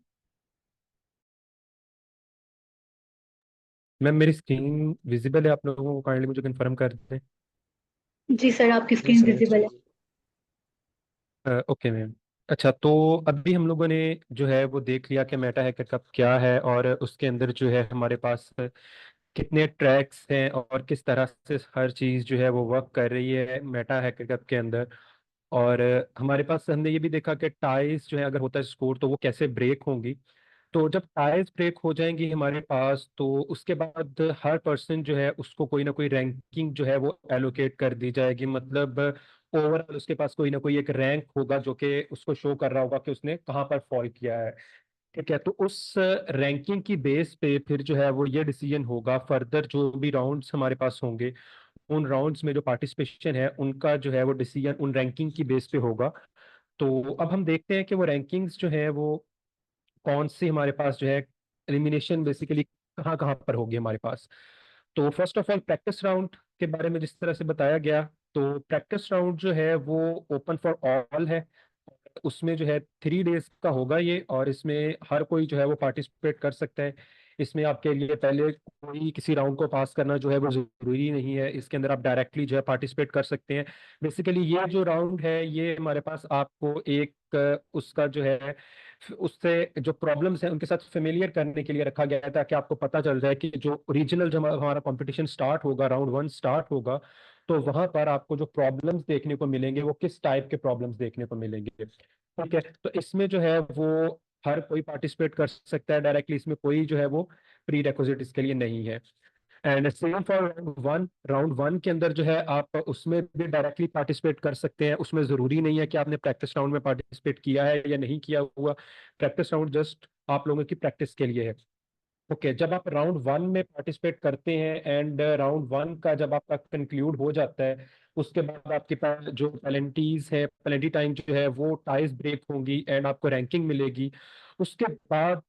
C: मैम मेरी स्क्रीन विजिबल है आप लोगों को? काइंडली मुझे कंफर्म कर दें।
A: जी सर, आपकी
B: जी
A: स्क्रीन
B: सर।
A: विजिबल है।
C: Okay ma'am. अच्छा, तो अभी हम लोगों ने जो है वो देख लिया कि मेटा हैकरकप क्या है, और उसके अंदर जो है हमारे पास कितने ट्रैक्स हैं और किस तरह से हर चीज़ जो है वो वर्क कर रही है मेटा हैकरकप के अंदर। और हमारे पास हमने ये भी देखा कि टाइज जो है अगर होता है स्कोर तो वो कैसे ब्रेक होंगी। तो जब टाइज ब्रेक हो जाएंगी हमारे पास, तो उसके बाद हर पर्सन जो है उसको कोई ना कोई रैंकिंग जो है वो एलोकेट कर दी जाएगी। मतलब ओवरऑल उसके पास कोई ना कोई एक रैंक होगा जो कि उसको शो कर रहा होगा कि उसने कहाँ पर फॉल किया है। ठीक है, तो उस रैंकिंग की बेस पे फिर जो है वो ये डिसीजन होगा फर्दर जो भी राउंड्स हमारे पास होंगे, उन राउंड्स में जो पार्टिसिपेशन है उनका जो है वो डिसीजन उन रैंकिंग की बेस पे होगा। तो अब हम देखते हैं कि वो रैंकिंग्स जो है वो कौन सी हमारे पास जो है एलिमिनेशन बेसिकली कहाँ कहाँ पर होगी हमारे पास। तो first of all practice round के बारे में जिस तरह से बताया गया, तो प्रैक्टिस राउंड जो है वो ओपन फॉर ऑल है। उसमें जो है 3 डेज का होगा ये, और इसमें हर कोई जो है वो पार्टिसिपेट कर सकता है। इसमें आपके लिए पहले कोई किसी राउंड को पास करना जो है वो जरूरी नहीं है, इसके अंदर आप डायरेक्टली जो है पार्टिसिपेट कर सकते हैं। बेसिकली ये जो राउंड है ये हमारे पास आपको एक उसका जो है उससे जो प्रॉब्लम्स हैं उनके साथ फेमिलियर करने के लिए रखा गया है, ताकि आपको पता चल जाए कि जो ओरिजिनल जब हमारा कंपटीशन स्टार्ट होगा, राउंड 1 स्टार्ट होगा, तो वहां पर आपको जो प्रॉब्लम्स देखने को मिलेंगे वो किस टाइप के प्रॉब्लम्स देखने को मिलेंगे। ठीक है, तो इसमें जो है वो हर कोई पार्टिसिपेट कर सकता है डायरेक्टली, इसमें कोई जो है वो प्री रिक्विजिट इसके लिए नहीं है। And same for round 1। Round 1 के अंदर जो है आप उसमें भी डायरेक्टली पार्टिसिपेट कर सकते हैं, उसमें ज़रूरी नहीं है कि आपने प्रैक्टिस राउंड में पार्टिसिपेट किया है या नहीं किया हुआ। प्रैक्टिस राउंड जस्ट आप लोगों की प्रैक्टिस के लिए है। ओके, जब आप राउंड 1 में पार्टिसिपेट करते हैं एंड राउंड 1 का जब आपका कंक्लूड हो जाता है, उसके बाद आपके पास जो पेनल्टीज है, पेनल्टी टाइम जो है वो टाइज ब्रेक होंगी एंड आपको रैंकिंग मिलेगी। उसके बाद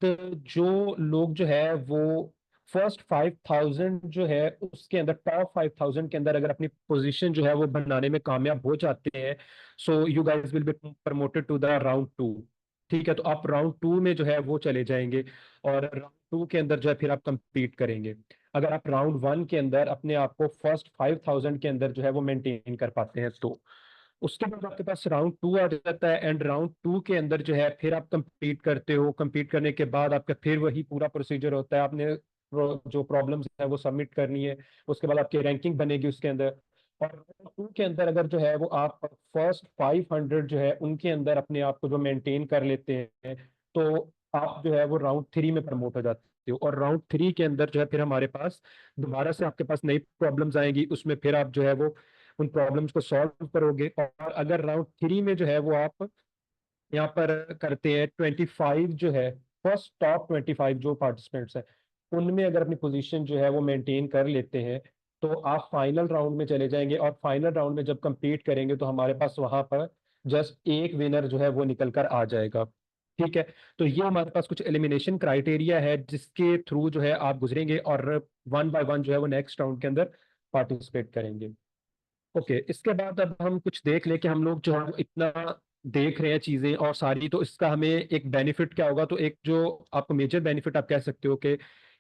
C: जो लोग जो है वो फर्स्ट 5000 जो है उसके अंदर, टॉप 5000 के अंदर अगर अपनी पोजीशन जो है वो बनाने में कामयाब हो जाते हैं, so you guys will be promoted to the round 2। ठीक है, तो आप राउंड 2 में जो है वो चले जाएंगे, और राउंड 2 के अंदर जो है फिर आप compete करेंगे। अगर आप राउंड 1 के अंदर अपने आप को फर्स्ट 5000 के अंदर जो है वो मेंटेन कर पाते हैं, तो उसके बाद आपके पास राउंड 2 आ जाता है। एंड राउंड 2 के अंदर जो है फिर आप compete करते हो। compete करने के बाद आपका फिर वही पूरा प्रोसीजर होता है, आपने जो प्रॉब्लम्स है वो सबमिट करनी है। उसके बाद आपकी रैंकिंग बनेगी उसके अंदर। और राउंड 2 के अंदर अगर जो है वो आप फर्स्ट 500 जो है उनके अंदर अपने आप को जो मेंटेन कर लेते हैं, तो आप जो है वो राउंड 3 में प्रमोट हो जाते हो। और राउंड 3 के अंदर जो है फिर हमारे पास दोबारा से आपके पास नई प्रॉब्लम्स आएंगी, उसमें फिर आप जो है वो उन प्रॉब्लम्स को सॉल्व करोगे। और अगर राउंड 3 में जो है वो आप यहाँ पर करते हैं 25 जो है, फर्स्ट टॉप 25 जो पार्टिसिपेंट्स हैं उनमें अगर अपनी पोजीशन जो है वो मेंटेन कर लेते हैं, तो आप फाइनल राउंड में चले जाएंगे। और फाइनल राउंड में जब compete करेंगे तो हमारे पास वहां पर जस्ट एक विनर जो है वो निकल कर आ जाएगा। ठीक है, तो ये हमारे पास कुछ एलिमिनेशन क्राइटेरिया है जिसके थ्रू जो है आप गुजरेंगे और वन बाय वन जो है वो नेक्स्ट राउंड के अंदर पार्टिसिपेट करेंगे। ओके, इसके बाद अब हम कुछ देख लें कि हम लोग जो है वो इतना देख रहे हैं चीजें और सारी, तो इसका हमें एक बेनिफिट क्या होगा। तो एक जो आपको मेजर बेनिफिट आप कह सकते हो कि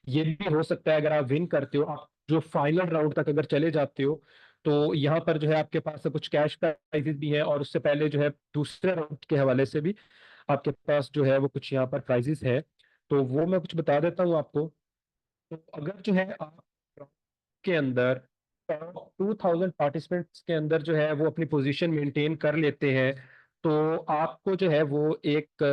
C: ये भी हो सकता है अगर आप विन करते हो, आप जो फाइनल राउंड तक अगर चले जाते हो, तो यहाँ पर जो है आपके पास कुछ कैश प्राइजेस भी हैं। और उससे पहले जो है दूसरे राउंड के हवाले से भी आपके पास जो है वो कुछ यहाँ पर प्राइजेस है, तो वो मैं कुछ बता देता हूँ आपको। तो अगर जो है आप के अंदर टॉप 2000 पार्टिसिपेंट्स के अंदर जो है वो अपनी पोजीशन मेंटेन कर लेते हैं, तो आपको जो है वो एक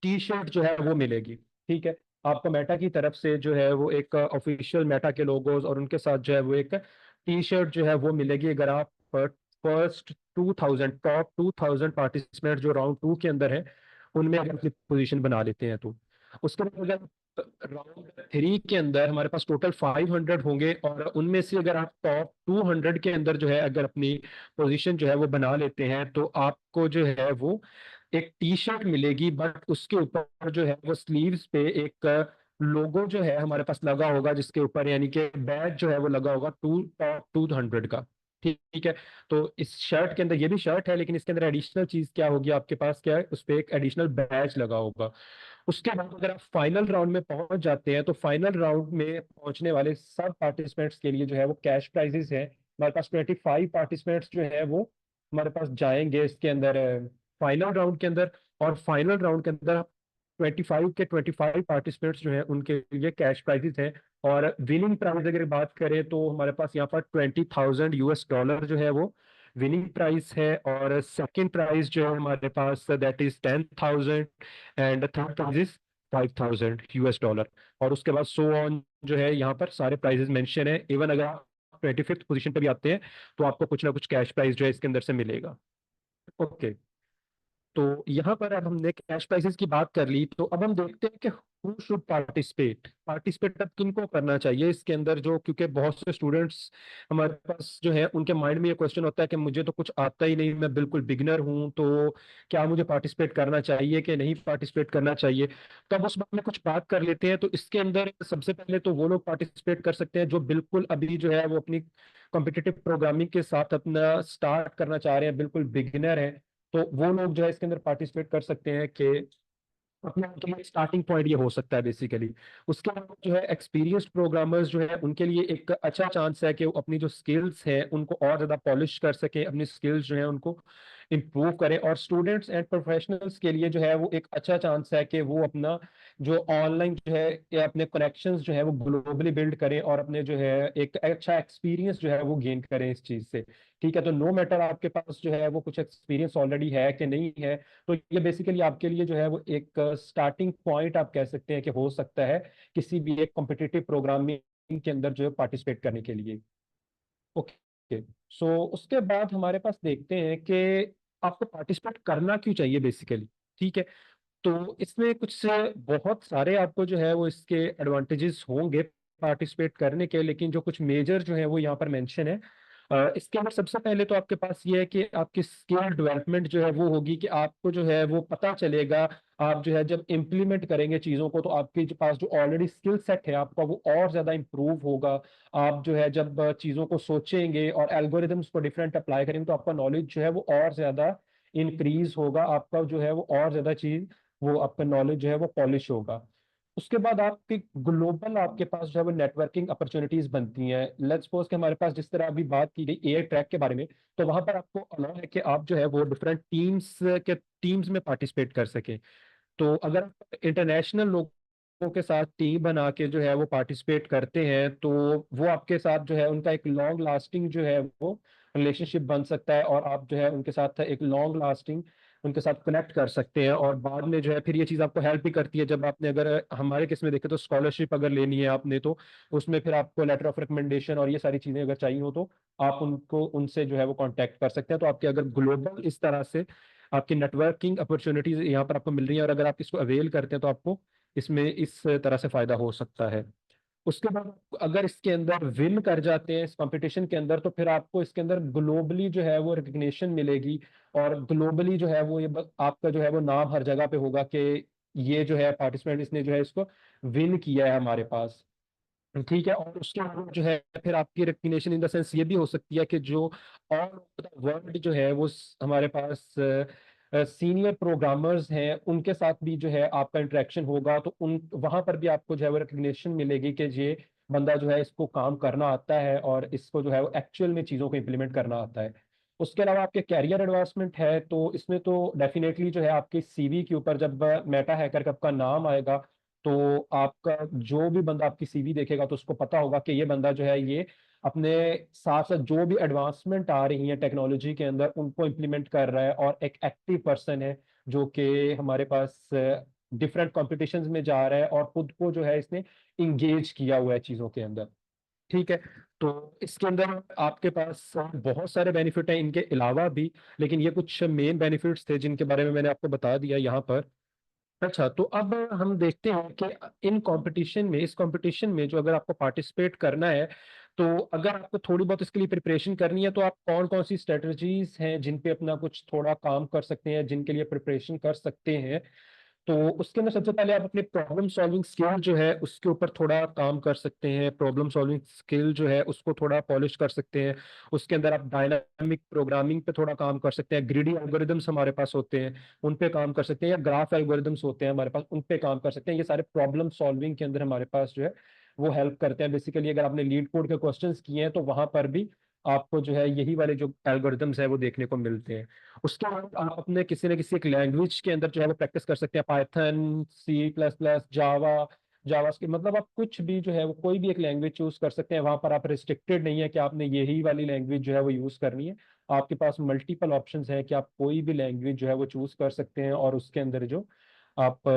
C: टी शर्ट जो है वो मिलेगी। ठीक है, आपको मेटा की तरफ से जो है वो एक ऑफिशियल मेटा के लोगोज और उनके साथ जो है वो एक टी शर्ट जो है वो मिलेगी अगर आप फर्स्ट 2000 टॉप 2000 पार्टिसिपेंट जो राउंड 2 के अंदर है उनमें अगर अपनी पोजीशन बना लेते हैं। तो उसके बाद अगर राउंड 3 के अंदर हमारे पास टोटल 500 होंगे और उनमें से अगर आप टॉप 200 के अंदर जो है अगर अपनी पोजीशन जो है वो बना लेते हैं, तो आपको जो है वो एक टी शर्ट मिलेगी, बट उसके ऊपर जो है वो स्लीव्स पे एक लोगो जो है हमारे पास लगा होगा जिसके ऊपर, यानी कि बैज जो है वो लगा होगा टॉप 200 का। ठीक है, तो इस शर्ट के अंदर, ये भी शर्ट है लेकिन इसके अंदर एडिशनल चीज क्या होगी आपके पास, क्या है उस पर एक एडिशनल बैज लगा होगा। उसके बाद अगर आप फाइनल राउंड में पहुंच जाते हैं, तो फाइनल राउंड में पहुंचने वाले सब पार्टिसिपेंट्स के लिए जो है वो कैश प्राइजेस है। हमारे पास 25 पार्टिसिपेंट्स जो है वो हमारे पास जाएंगे इसके अंदर फाइनल राउंड के अंदर। और फाइनल राउंड के अंदर 25 के 25 पार्टिसिपेंट्स जो है उनके लिए कैश प्राइजेस हैं। और विनिंग प्राइस अगर बात करें तो हमारे पास यहाँ पर $20,000 जो है वो विनिंग प्राइस है। और सेकंड प्राइस जो है हमारे पास that is 10,000, and third prize is $5,000। और उसके बाद सो ऑन जो है यहाँ पर सारे प्राइजेस मेंशन है। इवन अगर आप 25th पोजीशन पे भी आते हैं तो आपको कुछ ना कुछ कैश प्राइस जो है इसके अंदर से मिलेगा। ओके, तो यहाँ पर अब हमने कैश प्राइसेस की बात कर ली, तो अब हम देखते हैं कि हु शुड पार्टिसिपेट। पार्टिसिपेट अब किनको करना चाहिए इसके अंदर, जो क्योंकि बहुत से स्टूडेंट्स हमारे पास जो है उनके माइंड में ये क्वेश्चन होता है कि मुझे तो कुछ आता ही नहीं, मैं बिल्कुल बिगिनर हूँ, तो क्या मुझे पार्टिसिपेट करना चाहिए कि नहीं पार्टिसिपेट करना चाहिए। तो अब उस बारे में कुछ बात कर लेते हैं। तो इसके अंदर सबसे पहले तो वो लोग पार्टिसिपेट कर सकते हैं जो बिल्कुल अभी जो है वो अपनी कॉम्पिटिटिव प्रोग्रामिंग के साथ अपना स्टार्ट करना चाह रहे हैं, बिल्कुल बिगिनर है। तो वो लोग जो है इसके अंदर पार्टिसिपेट कर सकते हैं कि अपना उनके लिए स्टार्टिंग पॉइंट ये हो सकता है बेसिकली। उसके बाद जो है एक्सपीरियंस्ड प्रोग्रामर्स जो है उनके लिए एक अच्छा चांस है कि वो अपनी जो स्किल्स हैं उनको और ज़्यादा पॉलिश कर सकें, अपनी स्किल्स जो है उनको इम्प्रूव करें। और स्टूडेंट्स एंड प्रोफेशनल्स के लिए जो है वो एक अच्छा चांस है कि वो अपना जो ऑनलाइन जो है या अपने कनेक्शंस जो है वो ग्लोबली बिल्ड करें और अपने जो है एक अच्छा एक्सपीरियंस जो है वो गेन करें इस चीज़ से। ठीक है, तो नो मैटर आपके पास जो है वो कुछ एक्सपीरियंस ऑलरेडी है कि नहीं है, तो ये बेसिकली आपके लिए जो है वो एक स्टार्टिंग पॉइंट आप कह सकते हैं कि हो सकता है किसी भी एक कॉम्पिटिटिव प्रोग्रामिंग के अंदर जो है पार्टिसिपेट करने के लिए। ओके, सो उसके बाद हमारे पास देखते हैं कि आपको पार्टिसिपेट करना क्यों चाहिए बेसिकली। ठीक है, तो इसमें कुछ से बहुत सारे आपको जो है वो इसके एडवांटेजेस होंगे पार्टिसिपेट करने के, लेकिन जो कुछ मेजर जो है वो यहाँ पर मेंशन है। इसके अंदर सबसे पहले तो आपके पास ये है कि आपकी स्किल डेवलपमेंट जो है वो होगी, कि आपको जो है वो पता चलेगा। आप जो है जब इम्प्लीमेंट करेंगे चीज़ों को, तो आपके जो पास जो ऑलरेडी स्किल सेट है आपका वो और ज़्यादा इम्प्रूव होगा। आप जो है जब चीज़ों को सोचेंगे और एल्गोरिदम्स को डिफरेंट अप्लाई करेंगे, तो आपका नॉलेज जो है वो और ज़्यादा इंक्रीज होगा। आपका जो है वो और ज़्यादा चीज़, वो आपका नॉलेज जो है वो पॉलिश होगा। उसके बाद आपकी ग्लोबल आपके पास जो है वो नेटवर्किंग अपॉर्चुनिटीज बनती हैं। लेट्स सपोज कि हमारे पास जिस तरह अभी बात की गई एयर ट्रैक के बारे में, तो वहां पर आपको अलाउ है कि आप जो है वो डिफरेंट टीम्स में पार्टिसिपेट कर सकें। तो अगर आप इंटरनेशनल लोगों के साथ टीम बना के जो है वो पार्टिसिपेट करते हैं, तो वो आपके साथ जो है उनका एक लॉन्ग लास्टिंग जो है वो रिलेशनशिप बन सकता है और आप जो है उनके साथ एक लॉन्ग लास्टिंग उनके साथ कनेक्ट कर सकते हैं। और बाद में जो है फिर ये चीज़ आपको हेल्प भी करती है, जब आपने अगर हमारे केस में देखें तो स्कॉलरशिप अगर लेनी है आपने, तो उसमें फिर आपको लेटर ऑफ रिकमेंडेशन और ये सारी चीज़ें अगर चाहिए हो तो आप उनको उनसे जो है वो कांटेक्ट कर सकते हैं। तो आपके अगर ग्लोबल इस तरह से आपकी नेटवर्किंग अपॉर्चुनिटीज यहाँ पर आपको मिल रही है, और अगर आप इसको अवेल करते हैं तो आपको इसमें इस तरह से फायदा हो सकता है। उसके बाद अगर इसके अंदर विन कर जाते हैं इस कंपटीशन के अंदर, तो फिर आपको इसके अंदर ग्लोबली जो है वो रिकग्निशन मिलेगी, और ग्लोबली जो है वो आपका जो है वो नाम हर जगह पे होगा कि ये जो है पार्टिसिपेंट इसने जो है इसको विन किया है हमारे पास। ठीक है। और उसके अलावा जो है फिर आपकी रिकग्निशन इन द सेंस ये भी हो सकती है कि जो ऑल ओवर द वर्ल्ड जो है वो हमारे पास सीनियर प्रोग्रामर्स हैं, उनके साथ भी जो है आपका इंटरेक्शन होगा, तो उन वहां पर भी आपको जो है वो रिकग्निशन मिलेगी कि ये बंदा जो है इसको काम करना आता है और इसको जो है वो एक्चुअल में चीज़ों को इम्प्लीमेंट करना आता है। उसके अलावा आपके कैरियर एडवांसमेंट है, तो इसमें तो डेफिनेटली जो है आपके सीवी के ऊपर जब मेटा हैकर कप का नाम आएगा, तो आपका जो भी बंदा आपकी सीवी देखेगा तो उसको पता होगा कि ये बंदा जो है ये अपने साथ साथ जो भी एडवांसमेंट आ रही है टेक्नोलॉजी के अंदर उनको इम्प्लीमेंट कर रहा है, और एक एक्टिव पर्सन है जो कि हमारे पास डिफरेंट कॉम्पिटिशन्स में जा रहा है और खुद को जो है इसने इंगेज किया हुआ है चीज़ों के अंदर। ठीक है। तो इसके अंदर आपके पास बहुत सारे बेनिफिट हैं इनके अलावा भी, लेकिन ये कुछ मेन बेनिफिट्स थे जिनके बारे में मैंने आपको बता दिया यहाँ पर। अच्छा, तो अब हम देखते हैं कि इन कंपटीशन में इस कंपटीशन में जो अगर आपको पार्टिसिपेट करना है, तो अगर आपको थोड़ी बहुत इसके लिए प्रिपरेशन करनी है, तो आप कौन कौन सी स्ट्रेटजीज हैं जिन पे अपना कुछ थोड़ा काम कर सकते हैं, जिनके लिए प्रिपरेशन कर सकते हैं। तो उसके अंदर सबसे पहले आप अपने प्रॉब्लम सॉल्विंग स्किल जो है उसके ऊपर थोड़ा काम कर सकते हैं। प्रॉब्लम सॉल्विंग स्किल जो है उसको थोड़ा पॉलिश कर सकते हैं। उसके अंदर आप डायनामिक प्रोग्रामिंग पे थोड़ा काम कर सकते हैं। ग्रिडी एल्गोरिदम्स हमारे पास होते हैं, उन पे काम कर सकते हैं, या ग्राफ एल्गोरिदम्स होते हैं हमारे पास, उन पे काम कर सकते हैं। ये सारे प्रॉब्लम सॉल्विंग के अंदर हमारे पास जो है वो हेल्प करते हैं। बेसिकली अगर आपने लीड कोड के क्वेश्चंस किए हैं तो वहां पर भी आपको जो है यही वाले जो एल्गोरिदम्स है वो देखने को मिलते हैं। उसके बाद आप अपने किसी न किसी एक लैंग्वेज के अंदर जो है वो प्रैक्टिस कर सकते हैं। पाइथन, C++, जावा, जावास्क्रिप्ट, मतलब आप कुछ भी जो है वो कोई भी एक लैंग्वेज चूज कर सकते हैं। वहां पर आप रिस्ट्रिक्टेड नहीं है कि आपने यही वाली लैंग्वेज जो है वो यूज करनी है। आपके पास मल्टीपल ऑप्शंस हैं कि आप कोई भी लैंग्वेज जो है वो चूज कर सकते हैं, और उसके अंदर जो आप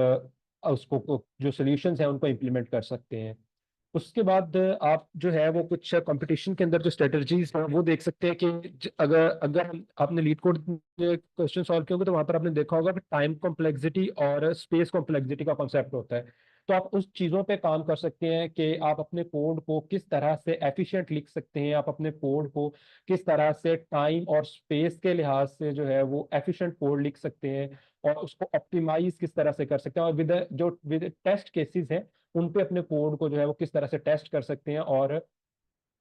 C: उसको जो सोल्यूशंस हैं उनको इम्प्लीमेंट कर सकते हैं। उसके बाद आप जो है वो कुछ कंपटीशन के अंदर जो स्ट्रेटजीज हैं वो देख सकते हैं कि अगर अगर आपने लीड कोड क्वेश्चन सॉल्व किए होंगे तो वहां पर आपने देखा होगा कि टाइम कॉम्प्लेक्सिटी और स्पेस कॉम्प्लेक्सिटी का कॉन्सेप्ट होता है। तो आप उस चीज़ों पे काम कर सकते हैं कि आप अपने कोड को किस तरह से एफिशिएंट लिख सकते हैं, आप अपने कोड को किस तरह से टाइम और स्पेस के लिहाज से जो है वो एफिशिएंट कोड लिख सकते हैं, और उसको ऑप्टिमाइज किस तरह से कर सकते हैं, और विद टेस्ट केसेस हैं उन पे अपने कोड को जो है वो किस तरह से टेस्ट कर सकते हैं, और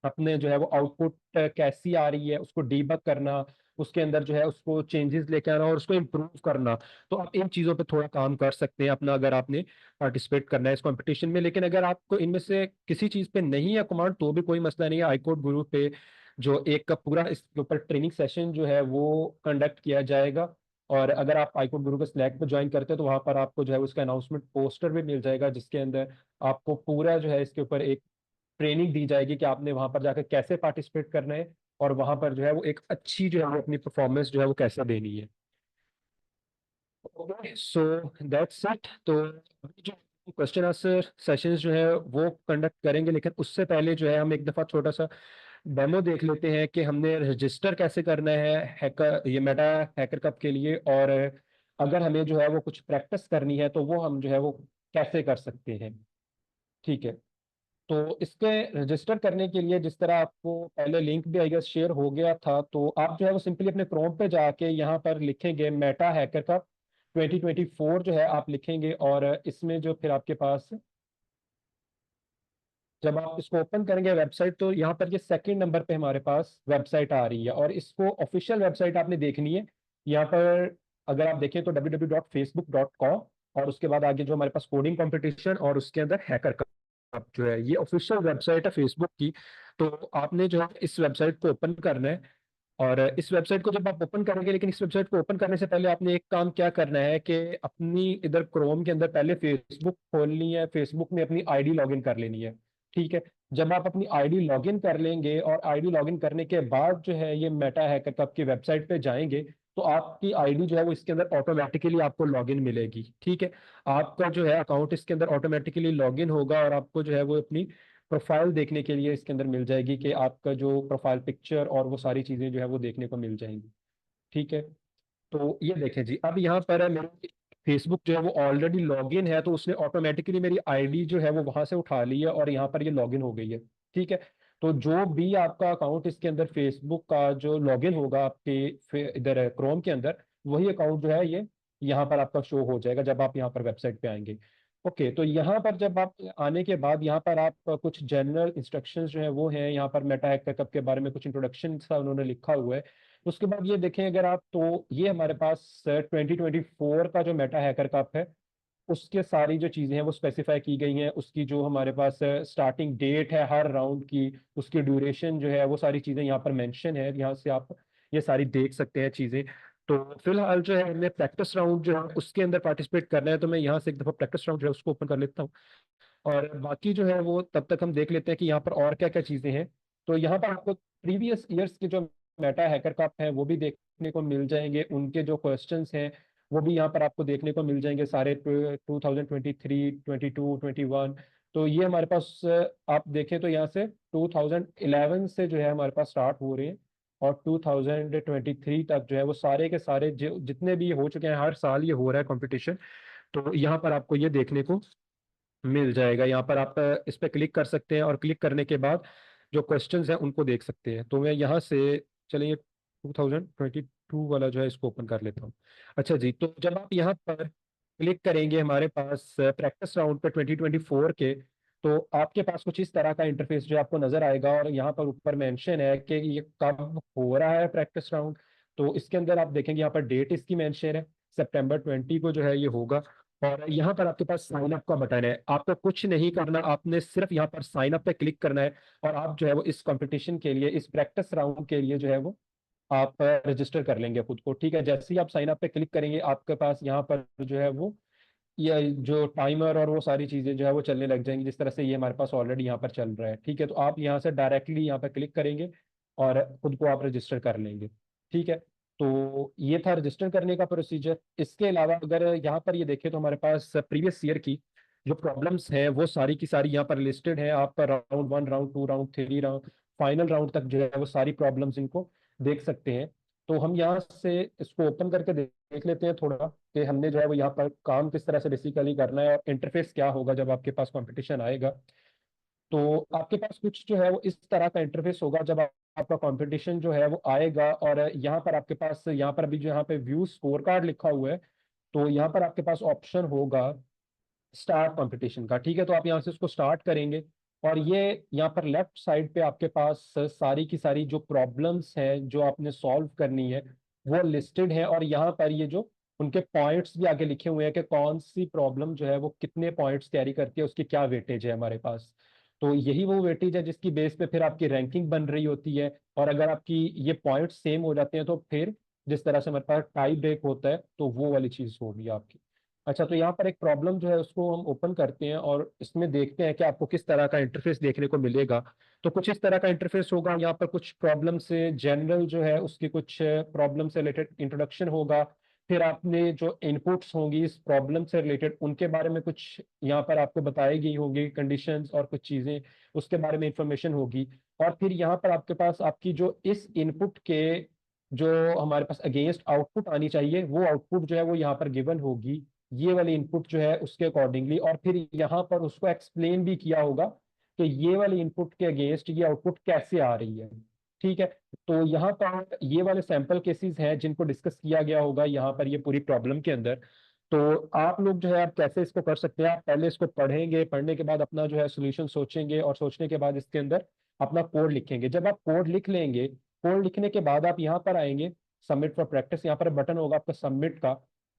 C: अपने जो है वो आउटपुट कैसी आ रही है उसको डीबग करना, उसके अंदर जो है उसको चेंजेस लेके आना और उसको इम्प्रूव करना। तो आप इन चीज़ों पे थोड़ा काम कर सकते हैं अपना, अगर आपने पार्टिसिपेट करना है इस कंपटीशन में। लेकिन अगर आपको इनमें से किसी चीज़ पे नहीं है कमांड तो भी कोई मसला नहीं है। आईकोड गुरु पे जो एक का पूरा इसके ऊपर ट्रेनिंग सेशन जो है वो कंडक्ट किया जाएगा, और अगर आप आईकोड गुरु के स्लैक पे ज्वाइन करते हैं तो वहां पर आपको जो है उसका अनाउंसमेंट पोस्टर भी मिल जाएगा, जिसके अंदर आपको पूरा जो है इसके ऊपर एक ट्रेनिंग दी जाएगी कि आपने वहां पर जाकर कैसे पार्टिसिपेट करना है, और वहां पर जो है वो एक अच्छी जो है वो अपनी परफॉर्मेंस जो है वो कैसे देनी है। Okay, so that's it. तो अभी जो क्वेश्चन आंसर सेशंस जो है वो कंडक्ट करेंगे, लेकिन उससे पहले जो है हम एक दफा छोटा सा डेमो देख लेते हैं कि हमने रजिस्टर कैसे करना है हैकर ये मेटा हैकर कप के लिए, और अगर हमें जो है वो कुछ प्रैक्टिस करनी है तो वो हम जो है वो कैसे कर सकते हैं। ठीक है। तो इसके रजिस्टर करने के लिए जिस तरह आपको पहले लिंक भी आई गेस शेयर हो गया था, तो आप जो है वो सिंपली अपने क्रोम पे जाके यहाँ पर लिखेंगे मेटा हैकर का 2024 जो है आप लिखेंगे, और इसमें जो फिर आपके पास जब आप इसको ओपन करेंगे वेबसाइट, तो यहाँ पर ये सेकंड नंबर पे हमारे पास वेबसाइट आ रही है, और इसको ऑफिशियल वेबसाइट आपने देखनी है। यहाँ पर अगर आप देखें तो www.facebook.com, और उसके बाद आगे जो हमारे पास कोडिंग कंपटीशन और उसके अंदर हैकर कप जो है ये ऑफिशियल वेबसाइट है फेसबुक की। तो आपने जो है इस वेबसाइट को ओपन करना है, और इस वेबसाइट को जब आप ओपन करेंगे, लेकिन इस वेबसाइट को ओपन करने से पहले आपने एक काम क्या करना है कि अपनी इधर क्रोम के अंदर पहले फेसबुक खोलनी है, फेसबुक में अपनी आईडी लॉगिन कर लेनी है। ठीक है। जब आप अपनी आईडी लॉगिन कर लेंगे और आईडी लॉगिन करने के बाद जो है ये मेटा हैकर कप की वेबसाइट पे जाएंगे, तो आपकी आईडी जो है वो इसके अंदर ऑटोमेटिकली आपको लॉगिन मिलेगी। ठीक है, आपका जो है अकाउंट इसके अंदर ऑटोमेटिकली लॉगिन होगा और आपको जो है वो अपनी प्रोफाइल देखने के लिए इसके अंदर मिल जाएगी कि आपका जो प्रोफाइल पिक्चर और वो सारी चीजें जो है वो देखने को मिल जाएंगी। ठीक है, तो ये देखें जी, अब यहाँ पर है मेरे फेसबुक जो है वो ऑलरेडी लॉगिन है, तो उसने ऑटोमेटिकली मेरी आईडी जो है वो वहां से उठा ली है और यहाँ पर ये लॉगिन हो गई है। ठीक है, तो जो भी आपका अकाउंट इसके अंदर फेसबुक का जो लॉगिन होगा आपके इधर क्रोम के अंदर, वही अकाउंट जो है ये यहाँ पर आपका शो हो जाएगा जब आप यहाँ पर वेबसाइट पे आएंगे। ओके, तो यहाँ पर जब आप आने के बाद यहाँ पर आप कुछ जनरल इंस्ट्रक्शंस जो है वो हैं, यहाँ पर मेटा हैक बैकअप के बारे में कुछ इंट्रोडक्शन सा उन्होंने लिखा हुआ है। उसके बाद ये देखें अगर आप, तो ये हमारे पास 2024 का जो मेटा हैकर कप है उसके सारी जो चीज़ें हैं वो स्पेसिफाई की गई हैं। उसकी जो हमारे पास स्टार्टिंग डेट है हर राउंड की, उसकी ड्यूरेशन जो है वो सारी चीज़ें यहाँ पर मेंशन है, यहाँ से आप ये सारी देख सकते हैं चीज़ें। तो फिलहाल जो है हमने प्रैक्टिस राउंड जो है उसके अंदर पार्टिसिपेट करना है, तो मैं यहाँ से एक दफ़ा प्रैक्टिस राउंड जो है उसको ओपन कर लेता हूँ और बाकी जो है वो तब तक हम देख लेते हैं कि यहाँ पर और क्या क्या चीज़ें हैं। तो यहाँ पर आपको प्रीवियस ईयर्स के जो मेटा हैकर कप हैं वो भी देखने को मिल जाएंगे, उनके जो क्वेश्चंस हैं वो भी यहाँ पर आपको देखने को मिल जाएंगे सारे 2023, 22, 21। तो ये हमारे पास आप देखें तो यहाँ से 2011 से जो है हमारे पास स्टार्ट हो रहे हैं और 2023 तक जो है वो सारे के सारे जितने भी हो चुके हैं, हर साल ये हो रहा है कंपटीशन। तो यहाँ पर आपको ये देखने को मिल जाएगा। यहाँ पर आप इस पर क्लिक कर सकते हैं और क्लिक करने के बाद जो क्वेश्चंस हैं उनको देख सकते हैं। तो मैं यहाँ से, चलिए 2022 वाला जो है इसको ओपन कर लेता हूँ। अच्छा जी, तो जब आप यहाँ पर क्लिक करेंगे हमारे पास प्रैक्टिस राउंड पे 2024 के, तो आपके पास कुछ इस तरह का इंटरफेस जो आपको नजर आएगा और यहाँ पर ऊपर मेंशन है कि ये कब हो रहा है प्रैक्टिस राउंड। तो इसके अंदर आप देखेंगे यहाँ पर डेट इसकी मेंशन है, सितंबर 20 को जो है ये होगा। और यहाँ पर आपके पास साइन अप का बटन है, आपको कुछ नहीं करना, आपने सिर्फ यहाँ पर साइन अप पे क्लिक करना है और आप जो है वो इस कंपटीशन के लिए, इस प्रैक्टिस राउंड के लिए जो है वो आप रजिस्टर कर लेंगे खुद को। ठीक है, जैसे ही आप साइन अप पे क्लिक करेंगे आपके पास यहाँ पर जो है वो ये जो टाइमर और वो सारी चीजें जो है वो चलने लग जाएंगी, जिस तरह से ये हमारे पास ऑलरेडी यहाँ पर चल रहा है। ठीक है, तो आप यहाँ से डायरेक्टली यहाँ पर क्लिक करेंगे और खुद को आप रजिस्टर कर लेंगे। ठीक है, तो ये था रजिस्टर करने का प्रोसीजर। इसके अलावा अगर यहाँ पर ये देखें तो हमारे पास प्रीवियस ईयर की जो प्रॉब्लम्स हैं वो सारी की सारी यहाँ पर लिस्टेड है। आप round 1, round 2, round 3, round final round तक जो है वो सारी प्रॉब्लम्स इनको देख सकते हैं। तो हम यहाँ से इसको ओपन करके देख लेते हैं थोड़ा कि हमने जो है वो यहाँ पर काम किस तरह से बेसिकली करना है और इंटरफेस क्या होगा जब आपके पास कंपटीशन आएगा। तो आपके पास कुछ जो है वो इस तरह का इंटरफेस होगा जब आपका कंपटीशन जो है वो आएगा। और यहाँ पर आपके पास, यहाँ पर अभी जो यहाँ पे व्यू स्कोर कार्ड लिखा हुआ है, तो यहाँ पर आपके पास ऑप्शन होगा स्टार्ट कंपटीशन का। ठीक है, तो आप यहाँ से इसको स्टार्ट करेंगे और ये यहाँ पर लेफ्ट साइड पे आपके पास सारी की सारी जो प्रॉब्लम्स हैं जो आपने सॉल्व करनी है वो लिस्टेड है। और यहाँ पर ये जो उनके पॉइंट्स भी आगे लिखे हुए हैं कि कौन सी प्रॉब्लम जो है वो कितने पॉइंट्स कैरी करती है, उसकी क्या वेटेज है हमारे पास। तो यही वो वेटेज है जिसकी बेस पे फिर आपकी रैंकिंग बन रही होती है। और अगर आपकी ये पॉइंट्स सेम हो जाते हैं तो फिर जिस तरह से हमारे पास टाई ब्रेक होता है तो वो वाली चीज होगी आपकी। अच्छा, तो यहाँ पर एक प्रॉब्लम जो है उसको हम ओपन करते हैं और इसमें देखते हैं कि आपको किस तरह का इंटरफेस देखने को मिलेगा। तो कुछ इस तरह का इंटरफेस होगा। यहाँ पर कुछ प्रॉब्लम से जनरल जो है उसकी कुछ प्रॉब्लम से रिलेटेड इंट्रोडक्शन होगा। फिर आपने जो इनपुट्स होंगी इस प्रॉब्लम से रिलेटेड उनके बारे में कुछ यहाँ पर आपको बताई गई होगी कंडीशंस और कुछ चीज़ें, उसके बारे में इंफॉर्मेशन होगी। और फिर यहाँ पर आपके पास आपकी जो इस इनपुट के जो हमारे पास अगेंस्ट आउटपुट आनी चाहिए वो आउटपुट जो है वो यहाँ पर गिवन होगी, ये वाली इनपुट जो है उसके अकॉर्डिंगली। और फिर यहाँ पर उसको एक्सप्लेन भी किया होगा कि ये वाली इनपुट के अगेंस्ट ये आउटपुट कैसे आ रही है। ठीक है, तो यहाँ पर ये वाले सैंपल केसेस हैं जिनको डिस्कस किया गया होगा यहाँ पर ये पूरी प्रॉब्लम के अंदर। तो आप लोग जो है आप कैसे इसको कर सकते हैं, आप पहले इसको पढ़ेंगे, पढ़ने के बाद अपना जो है सोल्यूशन सोचेंगे और सोचने के बाद इसके अंदर अपना कोड लिखेंगे। जब आप कोड लिख लेंगे, कोड लिखने के बाद आप यहाँ पर आएंगे सबमिट फॉर प्रैक्टिस, यहाँ पर बटन होगा आपका सबमिट का।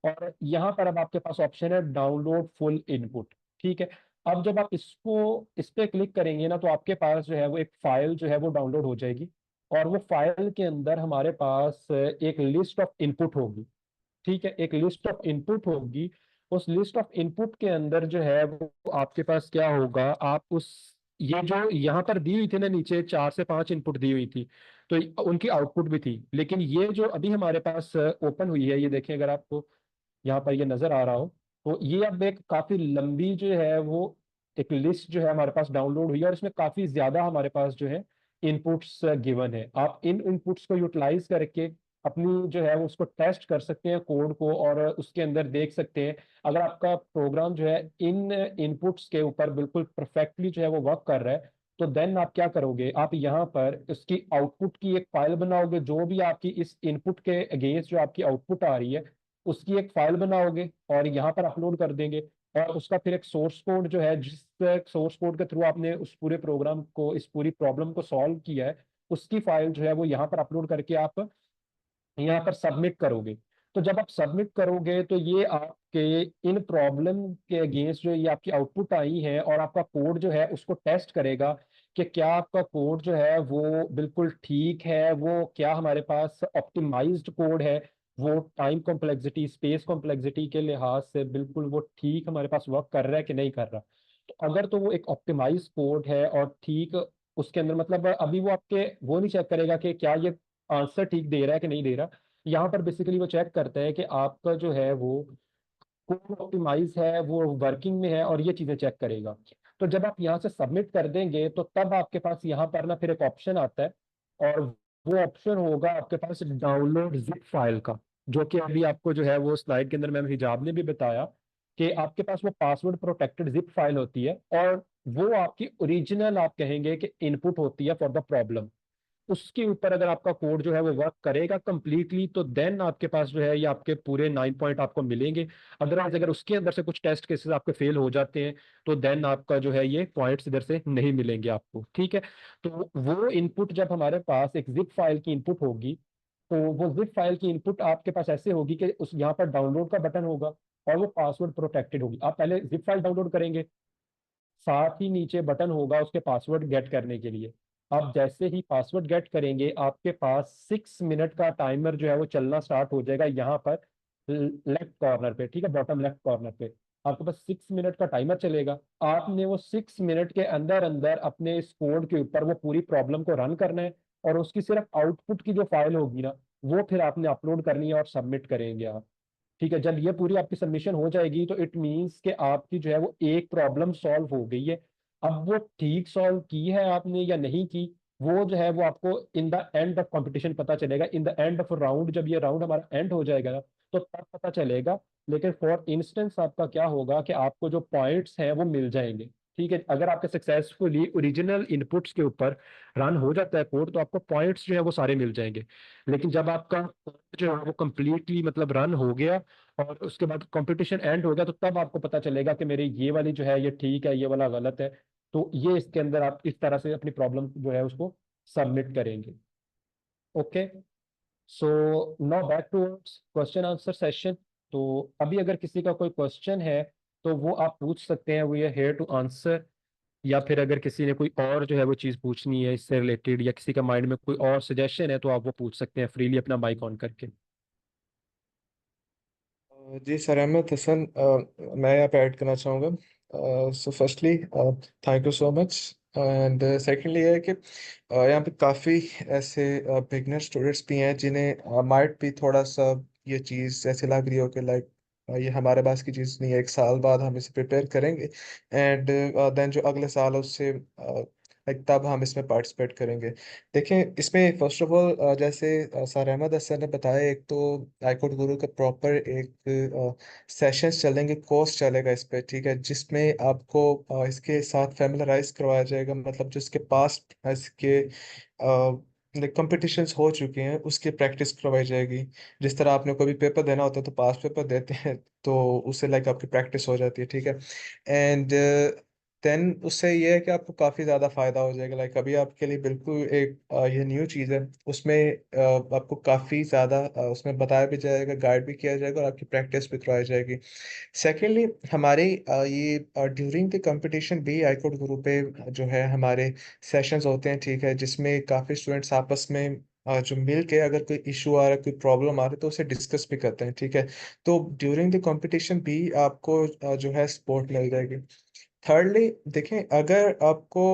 C: और यहाँ पर अब आपके पास ऑप्शन है डाउनलोड फुल इनपुट। ठीक है, अब जब आप इस पे क्लिक करेंगे ना तो आपके पास जो है वो एक फाइल जो है वो डाउनलोड हो जाएगी और वो फाइल के अंदर हमारे पास एक लिस्ट ऑफ इनपुट होगी। ठीक है, एक लिस्ट ऑफ इनपुट होगी। उस लिस्ट ऑफ इनपुट के अंदर जो है वो आपके पास क्या होगा, आप उस ये जो यहाँ पर दी हुई थी ना, नीचे 4 से 5 इनपुट दी हुई थी, तो उनकी आउटपुट भी थी। लेकिन ये जो अभी हमारे पास ओपन हुई है, ये देखें अगर आपको यहाँ पर ये नजर आ रहा हो, तो ये अब एक काफी लंबी जो है वो एक लिस्ट जो है हमारे पास डाउनलोड हुई है, और इसमें काफी ज्यादा हमारे पास जो है इनपुट्स गिवन है। आप इन इनपुट्स को यूटिलाइज करके अपनी जो है वो उसको टेस्ट कर सकते हैं कोड को, और उसके अंदर देख सकते हैं अगर आपका प्रोग्राम जो है इन इनपुट्स के ऊपर बिल्कुल परफेक्टली जो है वो वर्क कर रहा है, तो देन आप क्या करोगे, आप यहाँ पर इसकी आउटपुट की एक फाइल बनाओगे, जो भी आपकी इस इनपुट के अगेंस्ट जो आपकी आउटपुट आ रही है उसकी एक फाइल बनाओगे और यहाँ पर अपलोड कर देंगे। और उसका फिर एक सोर्स कोड जो है, जिस सोर्स कोड के थ्रू आपने उस पूरे प्रोग्राम को, इस पूरी प्रॉब्लम को सॉल्व किया है, उसकी फाइल जो है वो यहाँ पर अपलोड करके आप यहाँ पर सबमिट करोगे। तो जब आप सबमिट करोगे तो ये आपके इन प्रॉब्लम के अगेंस्ट जो ये आपकी आउटपुट आई है, और आपका कोड जो है उसको टेस्ट करेगा कि क्या आपका कोड जो है वो बिल्कुल ठीक है, वो क्या हमारे पास ऑप्टिमाइज्ड कोड है, वो टाइम कॉम्प्लेक्सिटी, स्पेस कॉम्प्लेक्सिटी के लिहाज से बिल्कुल वो ठीक हमारे पास वर्क कर रहा है कि नहीं कर रहा। तो अगर तो वो एक ऑप्टिमाइज कोड है और ठीक उसके अंदर, मतलब अभी वो आपके वो नहीं चेक करेगा कि क्या ये आंसर ठीक दे रहा है कि नहीं दे रहा। यहाँ पर बेसिकली वो चेक करता है कि आपका जो है वो कोड ऑप्टिमाइज है, वो वर्किंग में है, और ये चीजें चेक करेगा। तो जब आप यहाँ से सबमिट कर देंगे तो तब आपके पास यहाँ पर ना फिर एक ऑप्शन आता है, और वो ऑप्शन होगा आपके पास डाउनलोड जिप फाइल का, जो कि अभी आपको जो है वो स्लाइड के अंदर मैम हिजाब ने भी बताया कि आपके पास वो पासवर्ड प्रोटेक्टेड जिप फाइल होती है, और वो आपकी ओरिजिनल आप कहेंगे कि इनपुट होती है फॉर द प्रॉब्लम। उसके ऊपर अगर आपका कोड जो है वो वर्क करेगा कंप्लीटली, तो देन आपके पास जो है ये आपके पूरे 9 पॉइंट आपको मिलेंगे। अदरवाइज अगर उसके अंदर से कुछ टेस्ट केसेस आपके फेल हो जाते हैं, तो देन आपका जो है ये पॉइंट्स इधर से नहीं मिलेंगे आपको, ठीक है। तो वो इनपुट जब हमारे पास एक जिप फाइल की इनपुट होगी, तो वो जिप फाइल की इनपुट आपके पास ऐसे होगी कि उस यहाँ पर डाउनलोड का बटन होगा, और वो पासवर्ड प्रोटेक्टेड होगी। आप पहले जिप फाइल डाउनलोड करेंगे, साथ ही नीचे बटन होगा उसके पासवर्ड गेट करने के लिए। आप जैसे ही पासवर्ड गेट करेंगे, आपके पास 6 मिनट का टाइमर जो है वो चलना स्टार्ट हो जाएगा यहाँ पर लेफ्ट कॉर्नर पे, ठीक है, बॉटम लेफ्ट कॉर्नर पे। आपके पास 6 मिनट का टाइमर चलेगा। आपने वो 6 मिनट के अंदर अंदर अपने इस कोड के ऊपर वो पूरी प्रॉब्लम को रन करना है, और उसकी सिर्फ आउटपुट की जो फाइल होगी ना, वो फिर आपने अपलोड करनी है और सबमिट करेंगे आप। ठीक है, जब ये पूरी आपकी सबमिशन हो जाएगी तो इट मींस कि आपकी जो है वो एक प्रॉब्लम सॉल्व हो गई है। अब वो ठीक सॉल्व की है आपने या नहीं की, वो जो है वो आपको in the end of competition पता चलेगा, in the end of round, जब ये राउंड हमारा एंड हो जाएगा ना, तो तब पता चलेगा। लेकिन फॉर इंस्टेंस आपका क्या होगा कि आपको जो पॉइंट्स हैं वो मिल जाएंगे। ठीक है, अगर आपके सक्सेसफुली ओरिजिनल इनपुट्स के ऊपर रन हो जाता है कोड, तो आपको पॉइंट्स जो है वो सारे मिल जाएंगे। लेकिन जब आपका जो है वो कंप्लीटली मतलब रन हो गया और उसके बाद कंपटीशन एंड हो गया, तो तब आपको पता चलेगा कि मेरी ये वाली जो है ये ठीक है, ये वाला गलत है। तो ये इसके अंदर आप इस तरह से अपनी प्रॉब्लम जो है उसको सबमिट करेंगे। Okay, so now back to question answer session. तो अभी अगर किसी का कोई क्वेश्चन है तो वो आप पूछ सकते हैं, we are here to answer. या फिर अगर किसी ने कोई और जो है वो चीज़ पूछनी है इससे रिलेटेड, या किसी का माइंड में कोई और सजेशन है, तो आप वो पूछ सकते हैं फ्रीली अपना माइक ऑन करके।
B: जी सर, अहमद हसन, मैं यहाँ पे ऐड करना चाहूँगा। So firstly thank you so much. And secondly ये है कि यहाँ पे काफ़ी ऐसे बिगनर स्टूडेंट्स भी हैं जिन्हें माइट भी थोड़ा सा ये चीज़ ऐसे लग रही हो कि लाइक ये हमारे पास की चीज़ नहीं है, 1 साल बाद हम इसे प्रिपेयर करेंगे एंड देन जो अगले साल है उससे लाइक तब हम इसमें पार्टिसिपेट करेंगे। देखें, इसमें फर्स्ट ऑफ ऑल जैसे सर अहमद हसन ने बताया, एक तो आईकोड गुरु का प्रॉपर एक सेशंस चलेंगे, कोर्स चलेगा इस पे, ठीक है, जिसमें आपको इसके साथ फैमिलराइज करवाया जाएगा, मतलब जो इसके पास्ट इसके कंपटीशंस हो चुके हैं उसकी प्रैक्टिस करवाई जाएगी। जिस तरह आपने कोई भी पेपर देना होता है तो पास्ट पेपर देते हैं, तो उससे लाइक आपकी प्रैक्टिस हो जाती है, ठीक है। एंड देन उससे ये है कि आपको काफ़ी ज़्यादा फायदा हो जाएगा। लाइक अभी आपके लिए बिल्कुल एक ये न्यू चीज़ है, उसमें आपको काफ़ी ज़्यादा उसमें बताया भी जाएगा, गाइड भी किया जाएगा और आपकी प्रैक्टिस भी करवाई जाएगी। सेकेंडली, हमारे ये ड्यूरिंग द कंपटीशन भी आईकोड गुरु पे जो है हमारे सेशंस होते हैं, ठीक है, जिसमें काफ़ी स्टूडेंट्स आपस में जो मिल के अगर कोई इशू आ रहा है, कोई प्रॉब्लम आ रही है, तो उसे डिस्कस भी करते हैं, ठीक है। तो ड्यूरिंग द कंपटीशन भी आपको जो है सपोर्ट मिल जाएगी। थर्डली देखें, अगर आपको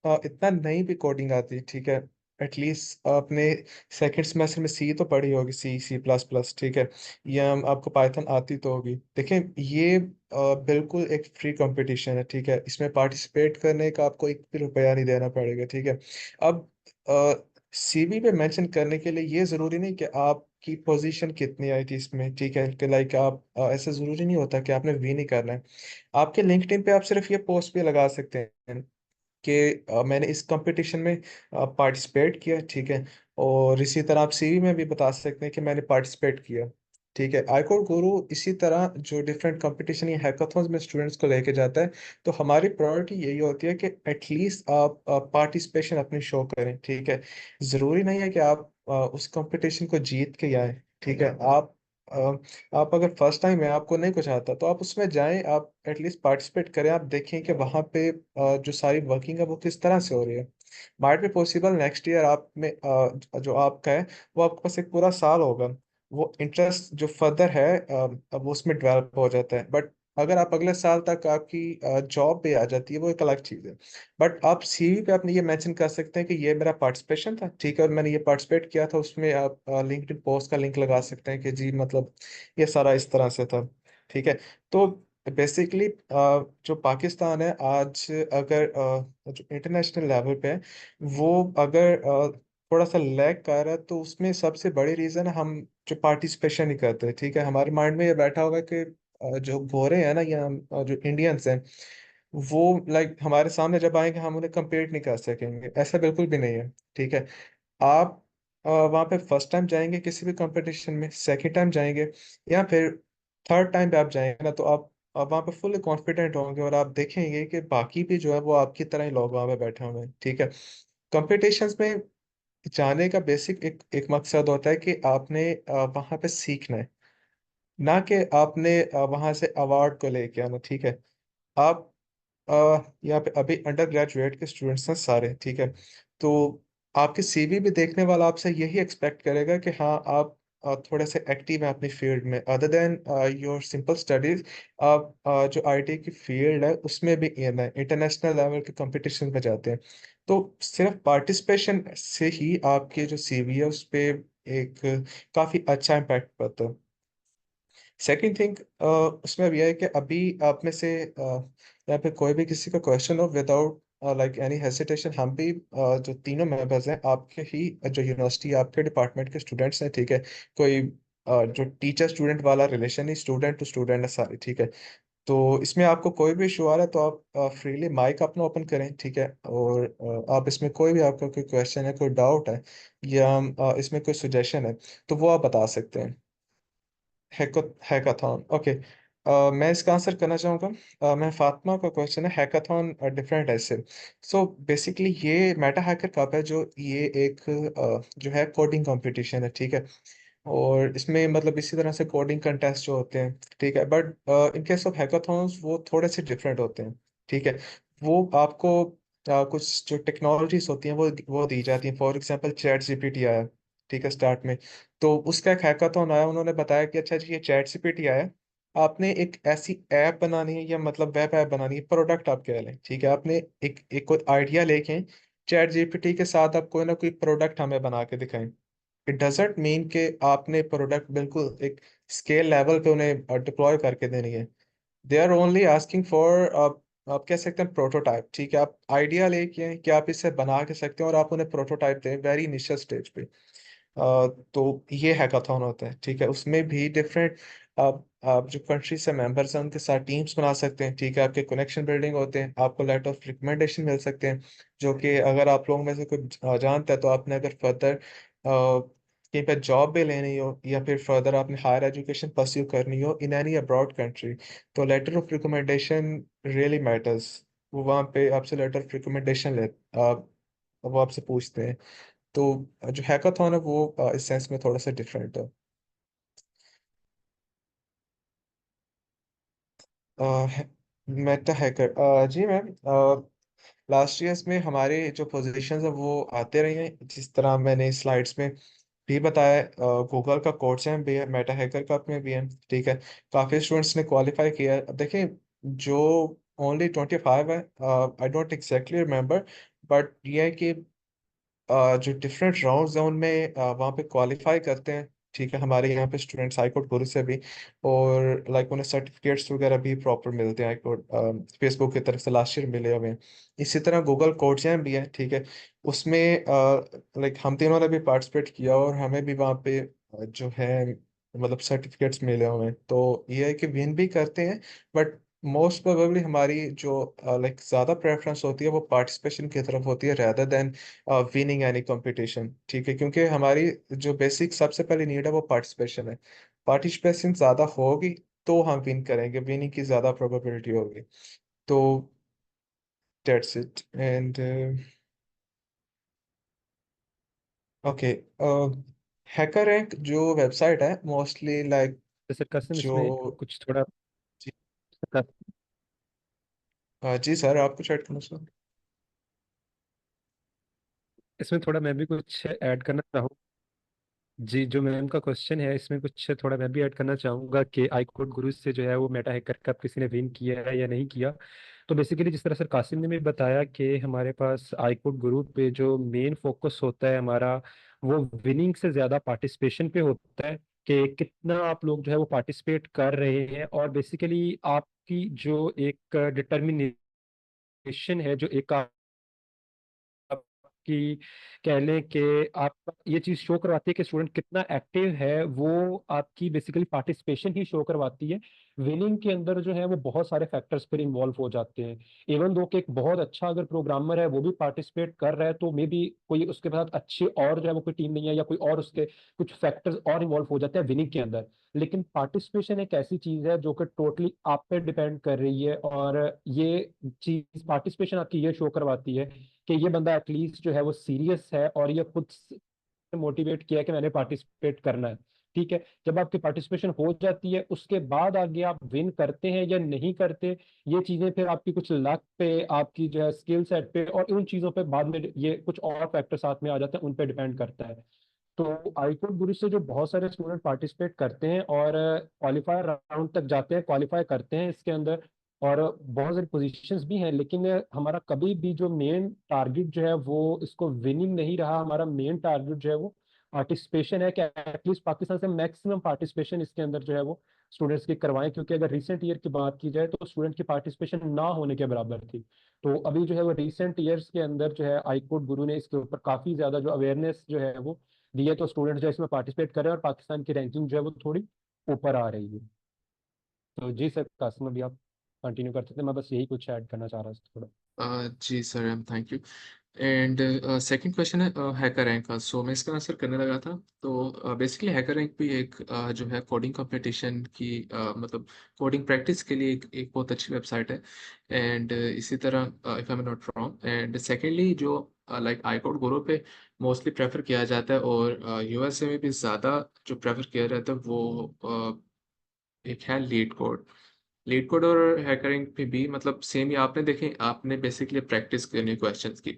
B: इतना नहीं भी कोडिंग आती, ठीक है, एटलीस्ट आपने सेकंड सेमेस्टर में सी तो पढ़ी होगी, सी सी प्लस प्लस, ठीक है, या आपको पाइथन आती तो होगी। देखें, ये बिल्कुल एक फ्री कंपटीशन है, ठीक है, इसमें पार्टिसिपेट करने का आपको एक भी रुपया नहीं देना पड़ेगा, ठीक है। अब सीवी पे मेंशन करने के लिए ये जरूरी नहीं कि आपकी पोजीशन कितनी आई थी इसमें, ठीक है, कि लाइक आप ऐसा जरूरी नहीं होता कि आपने वी नहीं करना है। आपके लिंक्डइन पे आप सिर्फ ये पोस्ट भी लगा सकते हैं कि मैंने इस कंपटीशन में पार्टिसिपेट किया, ठीक है, और इसी तरह आप सीवी में भी बता सकते हैं कि मैंने पार्टिसिपेट किया, ठीक है। आईकोड गुरु इसी तरह जो डिफरेंट कंपटीशन या हैकाथॉन्स में स्टूडेंट्स को लेके जाता है, तो हमारी प्रायोरिटी यही होती है कि एटलीस्ट आप पार्टिसिपेशन अपनी शो करें, ठीक है। ज़रूरी नहीं है कि आप उस कंपटीशन को जीत के आए, ठीक है। आप अगर फर्स्ट टाइम है, आपको नहीं कुछ आता, तो आप उसमें जाएं, आप एटलीस्ट पार्टिसिपेट करें, आप देखें कि वहाँ पे जो सारी वर्किंग है वो किस तरह से हो रही है। माइट भी पॉसिबल नेक्स्ट ईयर आप में जो आपका है वो आपके पास एक पूरा साल होगा, वो इंटरेस्ट जो फर्दर है अब वो उसमें डेवलप हो जाता है। बट अगर आप अगले साल तक आपकी जॉब पे आ जाती है, वो एक अलग चीज़ है। बट आप सीवी पे अपने ये मेंशन कर सकते हैं कि ये मेरा पार्टिसिपेशन था, ठीक है, और मैंने ये पार्टिसिपेट किया था, उसमें आप लिंक्डइन पोस्ट का लिंक लगा सकते हैं कि जी मतलब ये सारा इस तरह से था, ठीक है। तो बेसिकली जो पाकिस्तान है आज, अगर जो इंटरनेशनल लेवल पे है, वो अगर थोड़ा सा लैग कर रहा है, तो उसमें सबसे बड़ी रीज़न हम जो पार्टिसिपेशन नहीं करते, ठीक है। हमारे माइंड में ये बैठा होगा कि जो गोरे हैं ना, या जो इंडियंस हैं, वो लाइक हमारे सामने जब आएंगे हम उन्हें compete नहीं कर सकेंगे, ऐसा बिल्कुल भी नहीं है, ठीक है। आप वहाँ पे फर्स्ट टाइम जाएंगे किसी भी कंपटीशन में, सेकंड टाइम जाएंगे, या फिर थर्ड टाइम पे आप जाएंगे ना, तो आप वहाँ पे फुल्ली कॉन्फिडेंट होंगे, और आप देखेंगे कि बाकी भी जो है वो आपकी तरह ही लोग वहाँ पे बैठे हुए हैं, ठीक है। कंपटीशंस में जाने का बेसिक एक मकसद होता है कि आपने वहाँ पे सीखना है, ना कि आपने वहाँ से अवार्ड को लेके आना, ठीक है। आप यहाँ पे अभी अंडर ग्रेजुएट के स्टूडेंट्स हैं सारे, ठीक है। तो आपके सीवी भी देखने वाला आपसे यही एक्सपेक्ट करेगा कि हाँ आप थोड़े से एक्टिव हैं अपनी फील्ड में, other than your simple studies. आप जो आईटी की फील्ड है उसमें भी इन है, इंटरनेशनल लेवल के कंपटीशन में जाते हैं, तो सिर्फ पार्टिसिपेशन से ही आपके जो सीवी है उस पे एक काफ़ी अच्छा इम्पैक्ट पड़ता है। सेकंड थिंग उसमें भी है कि अभी आप में से यहाँ पे कोई भी किसी का क्वेश्चन हो, विदाउट लाइक एनी हेसिटेशन, हम भी जो तीनों मेंबर्स हैं आपके ही जो यूनिवर्सिटी आपके डिपार्टमेंट के स्टूडेंट्स हैं, ठीक है। कोई जो टीचर स्टूडेंट वाला रिलेशन नहीं, स्टूडेंट टू स्टूडेंट है सारे, ठीक है। तो इसमें आपको कोई भी इशू आ रहा है तो आप फ्रीली माइक अपना ओपन करें, ठीक है, और आप इसमें कोई भी आपका कोई क्वेश्चन है, कोई डाउट है, या इसमें कोई सुजेशन है, तो वो आप बता सकते हैं। Hackathon, okay. मैं इसका आंसर करना चाहूँगा। मैं फातिमा का क्वेश्चन है, हैकाथॉन डिफरेंट ऐसे। सो बेसिकली ये मेटा हैकर कप है, जो ये एक जो है कोडिंग कंपटीशन है, ठीक है। और इसमें मतलब इसी तरह से कोडिंग कंटेस्ट जो होते हैं, ठीक है, but in case of hackathons वो थोड़े से डिफरेंट होते हैं, ठीक है। वो आपको कुछ जो टेक्नोलॉजीज होती हैं वो दी जाती हैं, फॉर एग्जांपल चैट जीपीटी आया, ठीक है, स्टार्ट में। तो उसका एक हैकाथॉन आया, उन्होंने बताया कि अच्छा जी ये चैट जीपीटी आया, आपने एक ऐसी ऐप बनानी है, या मतलब वेब ऐप बनानी है, प्रोडक्ट आप कह लें, ठीक है। आपने एक कोई आइडिया लेके चैट जीपीटी के साथ आप कोई ना कोई प्रोडक्ट हमें बना के दिखाएं। इट डजेंट मीन कि आपने प्रोडक्ट बिल्कुल एक स्केल लेवल पे उन्हें डिप्लॉय करके देनी है। They are only asking for, आप कह सकते हैं प्रोटोटाइप, ठीक है। आप आइडिया लेके कि आप इसे बना के सकते हैं, और आप उन्हें प्रोटोटाइप दें वेरी इनिशियल स्टेज पे। तो ये हैकाथॉन होता है, ठीक है। उसमें भी डिफरेंट आप जो कंट्री से मेंबर्स हैं उनके साथ टीम्स बना सकते हैं, ठीक है। आपके कनेक्शन बिल्डिंग होते हैं, आपको लेटर ऑफ रिकमेंडेशन मिल सकते हैं, जो कि अगर आप लोगों में से कोई जानता है, तो आपने अगर फर्दर कहीं पर जॉब भी लेनी हो, या फिर फर्दर आपने हायर एजुकेशन परस्यू करनी हो इन एनी अब्रॉड कंट्री, तो letter of recommendation really matters. वो वहाँ पे आपसे लेटर ऑफ रिकमेंडेशन वो आपसे पूछते हैं। तो जो हैकाथॉन है वो इस सेंस में थोड़ा सा डिफरेंट है। मेटा हैकर, जी मैम, लास्ट ईयर्स में हमारे जो पोजीशंस है वो आते रहे हैं, जिस तरह मैंने स्लाइड्स में भी बताया। गूगल का कोर्स भी है, मेटा हैकर कप में भी है, ठीक है। काफ़ी स्टूडेंट्स ने क्वालिफाई किया है। अब देखें, जो ओनली 25 है। I don't exactly remember, but ये है कि जो डिफरेंट राउंड्स हैं उनमें वहाँ पे क्वालिफाई करते हैं। ठीक है, हमारे यहाँ पे स्टूडेंट्स हाईकोर्ट गुरु से भी, और लाइक उन्हें सर्टिफिकेट्स वगैरह भी प्रॉपर मिलते हैं हाईकोर्ट फेसबुक की तरफ से लास्ट ईयर मिले हुए हैं। इसी तरह गूगल कोड जैम भी है, ठीक है, उसमें लाइक हम तीनों ने भी पार्टिसिपेट किया और हमें भी वहाँ पे जो है मतलब सर्टिफिकेट्स मिले हुए हैं। तो ये है कि विन भी करते हैं, बट मोस्ट प्रोबेबली हमारी जो लाइक ज़्यादा प्रेफरेंस होती है वो पार्टिसिपेशन की तरफ होती है rather than winning any competition. ठीक है, क्योंकि हमारी जो बेसिक सबसे पहली नीड है वो पार्टिसिपेशन है। पार्टिसिपेशन ज़्यादा होगी तो हम विन करेंगे, विनिंग की ज़्यादा प्रोबेबिलिटी होगी। तो that's it. And okay, hacker rank जो वेबसाइट है मोस्टली लाइक
C: तो सर कासिम
B: जो
C: इसमें कुछ थोड़ा
B: जी, जी सर, आप कुछ ऐड करना सर?
C: इसमें थोड़ा मैं भी कुछ ऐड करना चाहूँ। जी, जो मैम का क्वेश्चन है इसमें कुछ थोड़ा मैं भी ऐड करना चाहूँगा कि आई कोड गुरु से जो है वो मेटा हैकर कप किसी ने विन किया है या नहीं किया। तो बेसिकली जिस तरह सर कासिम ने भी बताया कि हमारे पास आई कोड गुरु पे जो मेन फोकस होता है हमारा, वो विनिंग से ज़्यादा पार्टिसिपेशन पे होता है कि कितना आप लोग जो है वो पार्टिसिपेट कर रहे हैं। और बेसिकली आपकी जो एक डिटर्मिनेशन है, जो एक आपकी कह लें कि आप ये चीज शो करवाती है कि स्टूडेंट कितना एक्टिव है, वो आपकी बेसिकली पार्टिसिपेशन ही शो करवाती है। विनिंग के अंदर जो है वो बहुत सारे फैक्टर्स फिर इन्वॉल्व हो जाते हैं। इवन दो कि एक बहुत अच्छा अगर प्रोग्रामर है वो भी पार्टिसिपेट कर रहा है, तो मे बी कोई उसके साथ अच्छी और जो है वो कोई टीम नहीं है, या कोई और उसके कुछ फैक्टर्स और इन्वॉल्व हो जाते हैं विनिंग के अंदर। लेकिन पार्टिसिपेशन एक ऐसी चीज है जो कि टोटली आप पे डिपेंड कर रही है, और ये चीज पार्टिसिपेशन आपकी ये शो करवाती है कि ये बंदा एटलीस्ट जो है वो सीरियस है और ये खुद से मोटिवेट किया है कि मैंने पार्टिसिपेट करना है। ठीक है, जब आपकी पार्टिसिपेशन हो जाती है उसके बाद आगे आप विन करते हैं या नहीं करते, ये चीजें फिर आपकी कुछ लक पे, आपकी जो है स्किल सेट पे और उन चीजों पे बाद में ये कुछ और फैक्टर साथ में आ जाते हैं, उन पे डिपेंड करता है। तो आईकोड गुरु से जो बहुत सारे स्टूडेंट पार्टिसिपेट करते हैं और क्वालिफायर राउंड तक जाते हैं, क्वालिफाई करते हैं इसके अंदर, और बहुत सारी पोजीशंस भी हैं। लेकिन हमारा कभी भी जो मेन टारगेट जो है वो इसको विनिंग नहीं रहा। हमारा मेन टारगेट जो है वो पार्टिसिपेशन है कि एटलीस्ट पाकिस्तान से मैक्सिमम पार्टिसिपेशन इसके अंदर जो है वो स्टूडेंट्स की करवाएं। क्योंकि अगर रिसेंट ईयर की बात की जाए तो स्टूडेंट की पार्टिसिपेशन ना होने के बराबर थी। तो अभी जो है वो रिसेंट ईयर्स के अंदर जो है आईकोड गुरु ने इसके ऊपर काफी ज्यादा जो अवेयरनेस जो है वो दी है, तो स्टूडेंट्स जो है इसमें पार्टिसिपेट कर रहे हैं और पाकिस्तान की रैंकिंग जो है वो थोड़ी ऊपर आ रही है। तो जी सर कासिम, अभी आप कंटिन्यू कर सकते हैं, मैं बस यही कुछ ऐड करना चाह रहा था थोड़ा।
D: जी sir, thank you. And second question है हैकर रैंक का। सो मैं इसका आंसर करने लगा था। तो बेसिकली हैकर रैंक भी एक जो है कोडिंग कंपटीशन की मतलब कोडिंग प्रैक्टिस के लिए एक बहुत अच्छी वेबसाइट है। एंड इसी तरह if I am not wrong, and secondly जो लाइक आई कोड गुरु पे मोस्टली प्रेफर किया जाता है, और यूएसए में भी ज़्यादा जो प्रेफर किया जाता है वो एक है लीड कोड। लीड कोड और हैकरिंग पे भी मतलब सेम ही आपने देखें, आपने बेसिकली प्रैक्टिस करनी क्वेश्चंस की।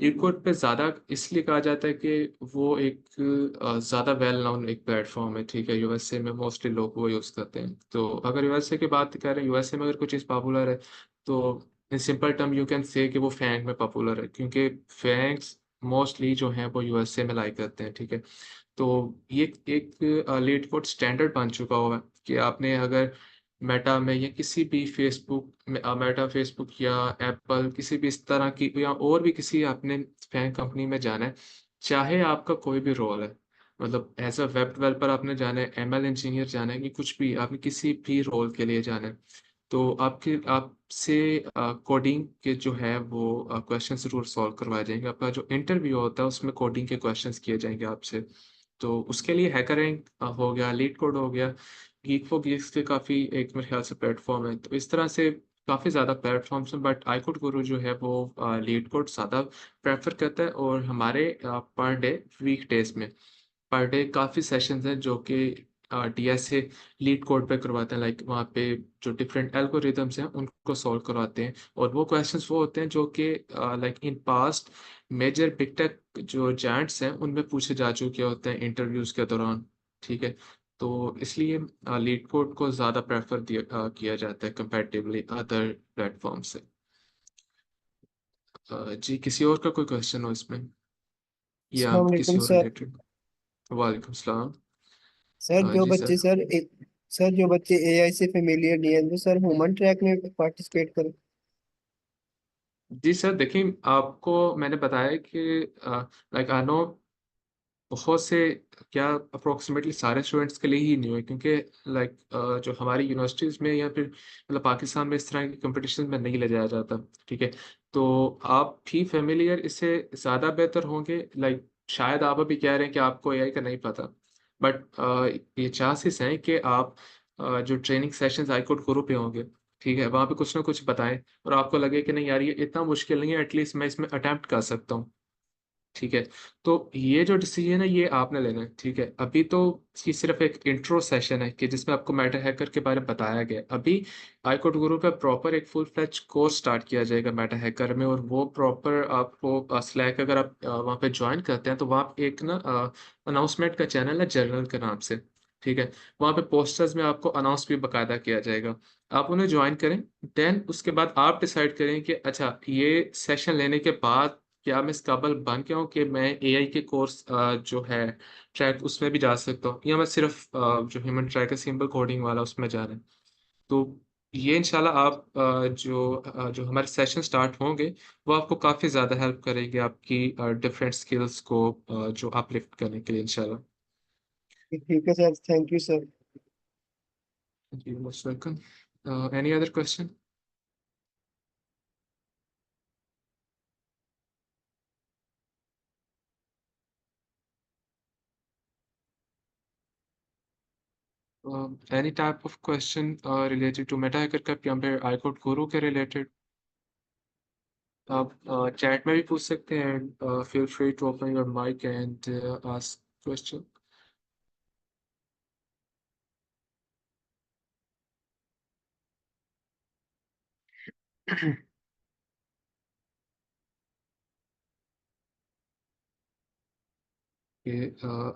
D: लीड कोड पे ज़्यादा इसलिए कहा जाता है कि वो एक ज़्यादा वेल नोन एक प्लेटफॉर्म है। ठीक है, यूएसए में मोस्टली लोग वो यूज़ करते हैं। तो अगर यूएसए की बात करें, यूएसए में अगर कोई चीज़ पॉपुलर है तो in simple term you can say कि वो फैंग में पॉपुलर है, क्योंकि फैंग्स मोस्टली जो हैं वो यूएसए में लाइक करते हैं। ठीक है, तो ये एक लीड कोड स्टैंडर्ड बन चुका हुआ है कि आपने अगर मेटा में या किसी भी फेसबुक में मेटा फेसबुक या एप्पल किसी भी इस तरह की या और भी किसी आपने फैन कंपनी में जाना है, चाहे आपका कोई भी रोल है, मतलब एज अ वेब डेवलपर आपने जाना है, एमएल इंजीनियर जाना है, कि कुछ भी आपने किसी भी रोल के लिए जाना है, तो आपके आपसे कोडिंग के जो है वो क्वेश्चन जरूर सॉल्व करवाए जाएंगे। आपका जो इंटरव्यू होता है उसमें कोडिंग के क्वेश्चंस किए जाएंगे आपसे। तो उसके लिए हैकरिंग हो गया, लीड कोड हो गया, गीक फॉर गीक्स के काफ़ी एक मेरे ख्याल से प्लेटफॉर्म है। तो इस तरह से काफ़ी ज़्यादा प्लेटफॉर्म्स हैं, बट आईकोड गुरु जो है वो लीड कोड ज़्यादा प्रेफर करता है। और हमारे पर डे वीक डेज में पर डे काफ़ी सेशंस हैं जो कि डीएसए लीड कोड पे करवाते हैं। लाइक वहाँ पे जो डिफरेंट एल्गोरिदम्स हैं उनको सॉल्व करवाते हैं, और वो क्वेश्चंस वो होते हैं जो कि like in past major big tech जो जायंट्स हैं उनमें पूछे जा चुके होते हैं इंटरव्यूज के दौरान। ठीक है, तो इसलिए लीड कोड को ज़्यादा प्रेफर किया जाता है कंपैरेटिवली अदर प्लेटफॉर्म से। जी, किसी और का कोई क्वेश्चन हो इसमें या
E: अस्सलाम वालेकुम
D: किसी और
E: सर।
D: रिलेटेड? वालेकुम सलाम।
E: सर जो
D: जी
E: बच्चे
D: सर।
E: सर जो बच्चे एआई से फेमिलियर नहीं है वो सर ह्यूमन ट्रैक में पार्टिसिपेट करें।
D: जी सर, देखिए आपको मैंने बताया कि लाइक आई नो बहुत से क्या अप्रोक्सीमेटली सारे स्टूडेंट्स के लिए ही नहीं है, क्योंकि लाइक जो हमारी यूनिवर्सिटीज़ में या फिर मतलब पाकिस्तान में इस तरह के कंपटीशन में नहीं ले जाया जाता। ठीक है, तो आप भी फेमिलियर इससे ज़्यादा बेहतर होंगे। लाइक शायद आप अभी कह रहे हैं कि आपको एआई का नहीं पता, बट ये चांसेस हैं कि आप जो ट्रेनिंग सेशंस आईकोड गुरु पे होंगे, ठीक है, वहाँ पे कुछ ना कुछ बताएं और आपको लगे कि नहीं यार ये इतना मुश्किल नहीं है, एटलीस्ट मैं इसमें अटेम्प्ट कर सकता हूँ। ठीक है, तो ये जो डिसीजन है ये आपने लेना है। ठीक है, अभी तो ये सिर्फ एक इंट्रो सेशन है कि जिसमें आपको मेटा हैकर के बारे में बताया गया है। अभी आईकोड गुरु पे प्रॉपर एक फुल फ्लेज कोर्स स्टार्ट किया जाएगा मेटा हैकर में, और वो प्रॉपर आपको स्लैक अगर आप वहाँ पे ज्वाइन करते हैं तो वहाँ पे एक ना अनाउंसमेंट का चैनल है जर्नल के नाम से। ठीक है, वहाँ पे पोस्टर्स में आपको अनाउंस भी बाकायदा किया जाएगा, आप उन्हें ज्वाइन करें। देन उसके बाद आप डिसाइड करें कि अच्छा ये सेशन लेने के बाद क्या मैं इस काबिल बन गया हूँ कि मैं एआई के कोर्स जो है ट्रैक उसमें भी जा सकता हूँ, या मैं सिर्फ जो ह्यूमन ट्रैक है सिंपल कोडिंग वाला उसमें जा रहे हैं। तो ये इंशाल्लाह आप जो हमारे सेशन स्टार्ट होंगे वो आपको काफ़ी ज़्यादा हेल्प करेंगे आपकी डिफरेंट स्किल्स को जो अपलिफ्ट करने के लिए इंशाल्लाह।
E: ठीक है सर, थैंक यू सर।
D: जी most welcome. Any other question? Any type of question related to MetaHacker Cup या फिर iCode Guru के related आप चैट में भी पूछ सकते हैं। feel free to open your mic and ask question.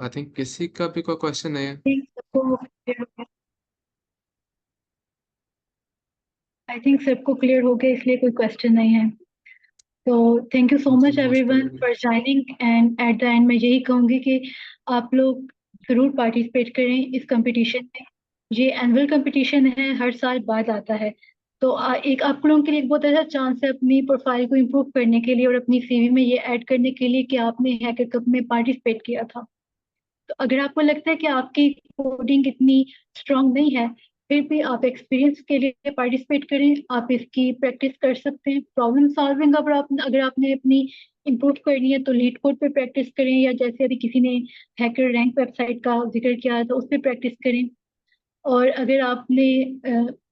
D: I think किसी का भी कोई क्वेश्चन नहीं है।
A: आई थिंक सबको क्लियर हो गया, इसलिए कोई क्वेश्चन नहीं है। तो थैंक यू सो
D: जी
A: much
D: most
A: everyone
D: welcome.
A: For joining, and at the end मैं यही कहूँगी कि आप लोग ज़रूर पार्टिसिपेट करें इस कंपटीशन में। ये एनुअल कंपटीशन है, हर साल बाद आता है। तो एक आप लोगों के लिए एक बहुत अच्छा चांस है अपनी प्रोफाइल को इम्प्रूव करने के लिए और अपनी सीवी में ये ऐड करने के लिए कि आपने हैकर कप में पार्टिसिपेट किया था। तो अगर आपको लगता है कि आपकी कोडिंग इतनी स्ट्रांग नहीं है, फिर भी आप एक्सपीरियंस के लिए पार्टिसिपेट करें। आप इसकी प्रैक्टिस कर सकते हैं। प्रॉब्लम सॉल्विंग अगर आपने अपनी इम्प्रूव करनी है तो लीड कोड पे प्रैक्टिस करें, या जैसे अभी किसी ने हैकर रैंक वेबसाइट का जिक्र किया तो उस पर प्रैक्टिस करें। और अगर आपने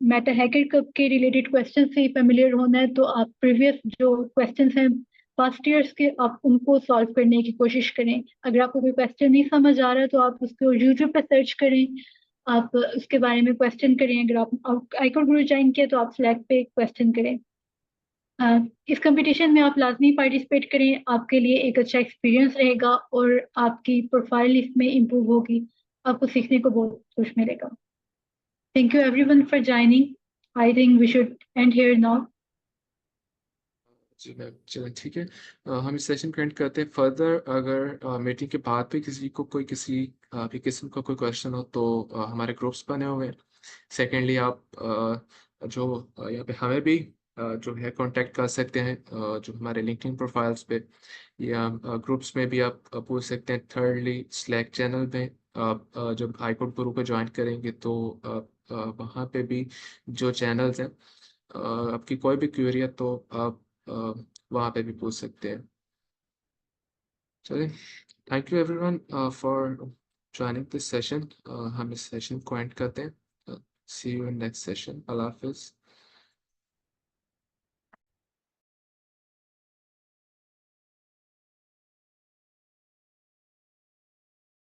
A: मेटा हैकर कप के रिलेटेड क्वेश्चन से फेमिलियर होना है तो आप प्रीवियस जो क्वेश्चंस हैं पास्ट ईयर्स के, आप उनको सॉल्व करने की कोशिश करें। अगर आपको कोई क्वेश्चन नहीं समझ आ रहा है तो आप उसको यूट्यूब पे सर्च करें, आप उसके बारे में क्वेश्चन करें। अगर आप आईकोड गुरु ज्वाइन किया तो आप स्लैक पे क्वेश्चन करें। इस कंपटीशन में आप लाजमी पार्टिसिपेट करें, आपके लिए एक अच्छा एक्सपीरियंस रहेगा और आपकी प्रोफाइल इसमें इम्प्रूव होगी। आपको सीखने को बहुत कुछ मिलेगा। Thank you everyone for joining. I think we should end here now.
D: जी मैम, चलो ठीक है। हम इस सेशन को एंड करते हैं। फर्दर अगर मीटिंग के बाद भी किसी को कोई किसी भी किस्म का कोई क्वेश्चन हो तो हमारे ग्रुप्स बने हुए हैं। सेकेंडली आप जो यहाँ पे हमें भी जो है कांटेक्ट कर सकते हैं जो हमारे लिंक्डइन प्रोफाइल्स पे, या ग्रुप्स में भी आप पूछ सकते हैं। थर्डली स्लैक चैनल में आप जब आईकोड ग्रुप पे ज्वाइन करेंगे तो वहाँ पे भी जो चैनल्स हैं आपकी कोई भी क्वेरी है तो आप वहाँ पे भी पूछ सकते हैं। चलिए, thank you everyone for joining this session. हम इस सेशन को एंड करते हैं। सी यू इन नेक्स्ट सेशन। अल्लाह हाफिज़।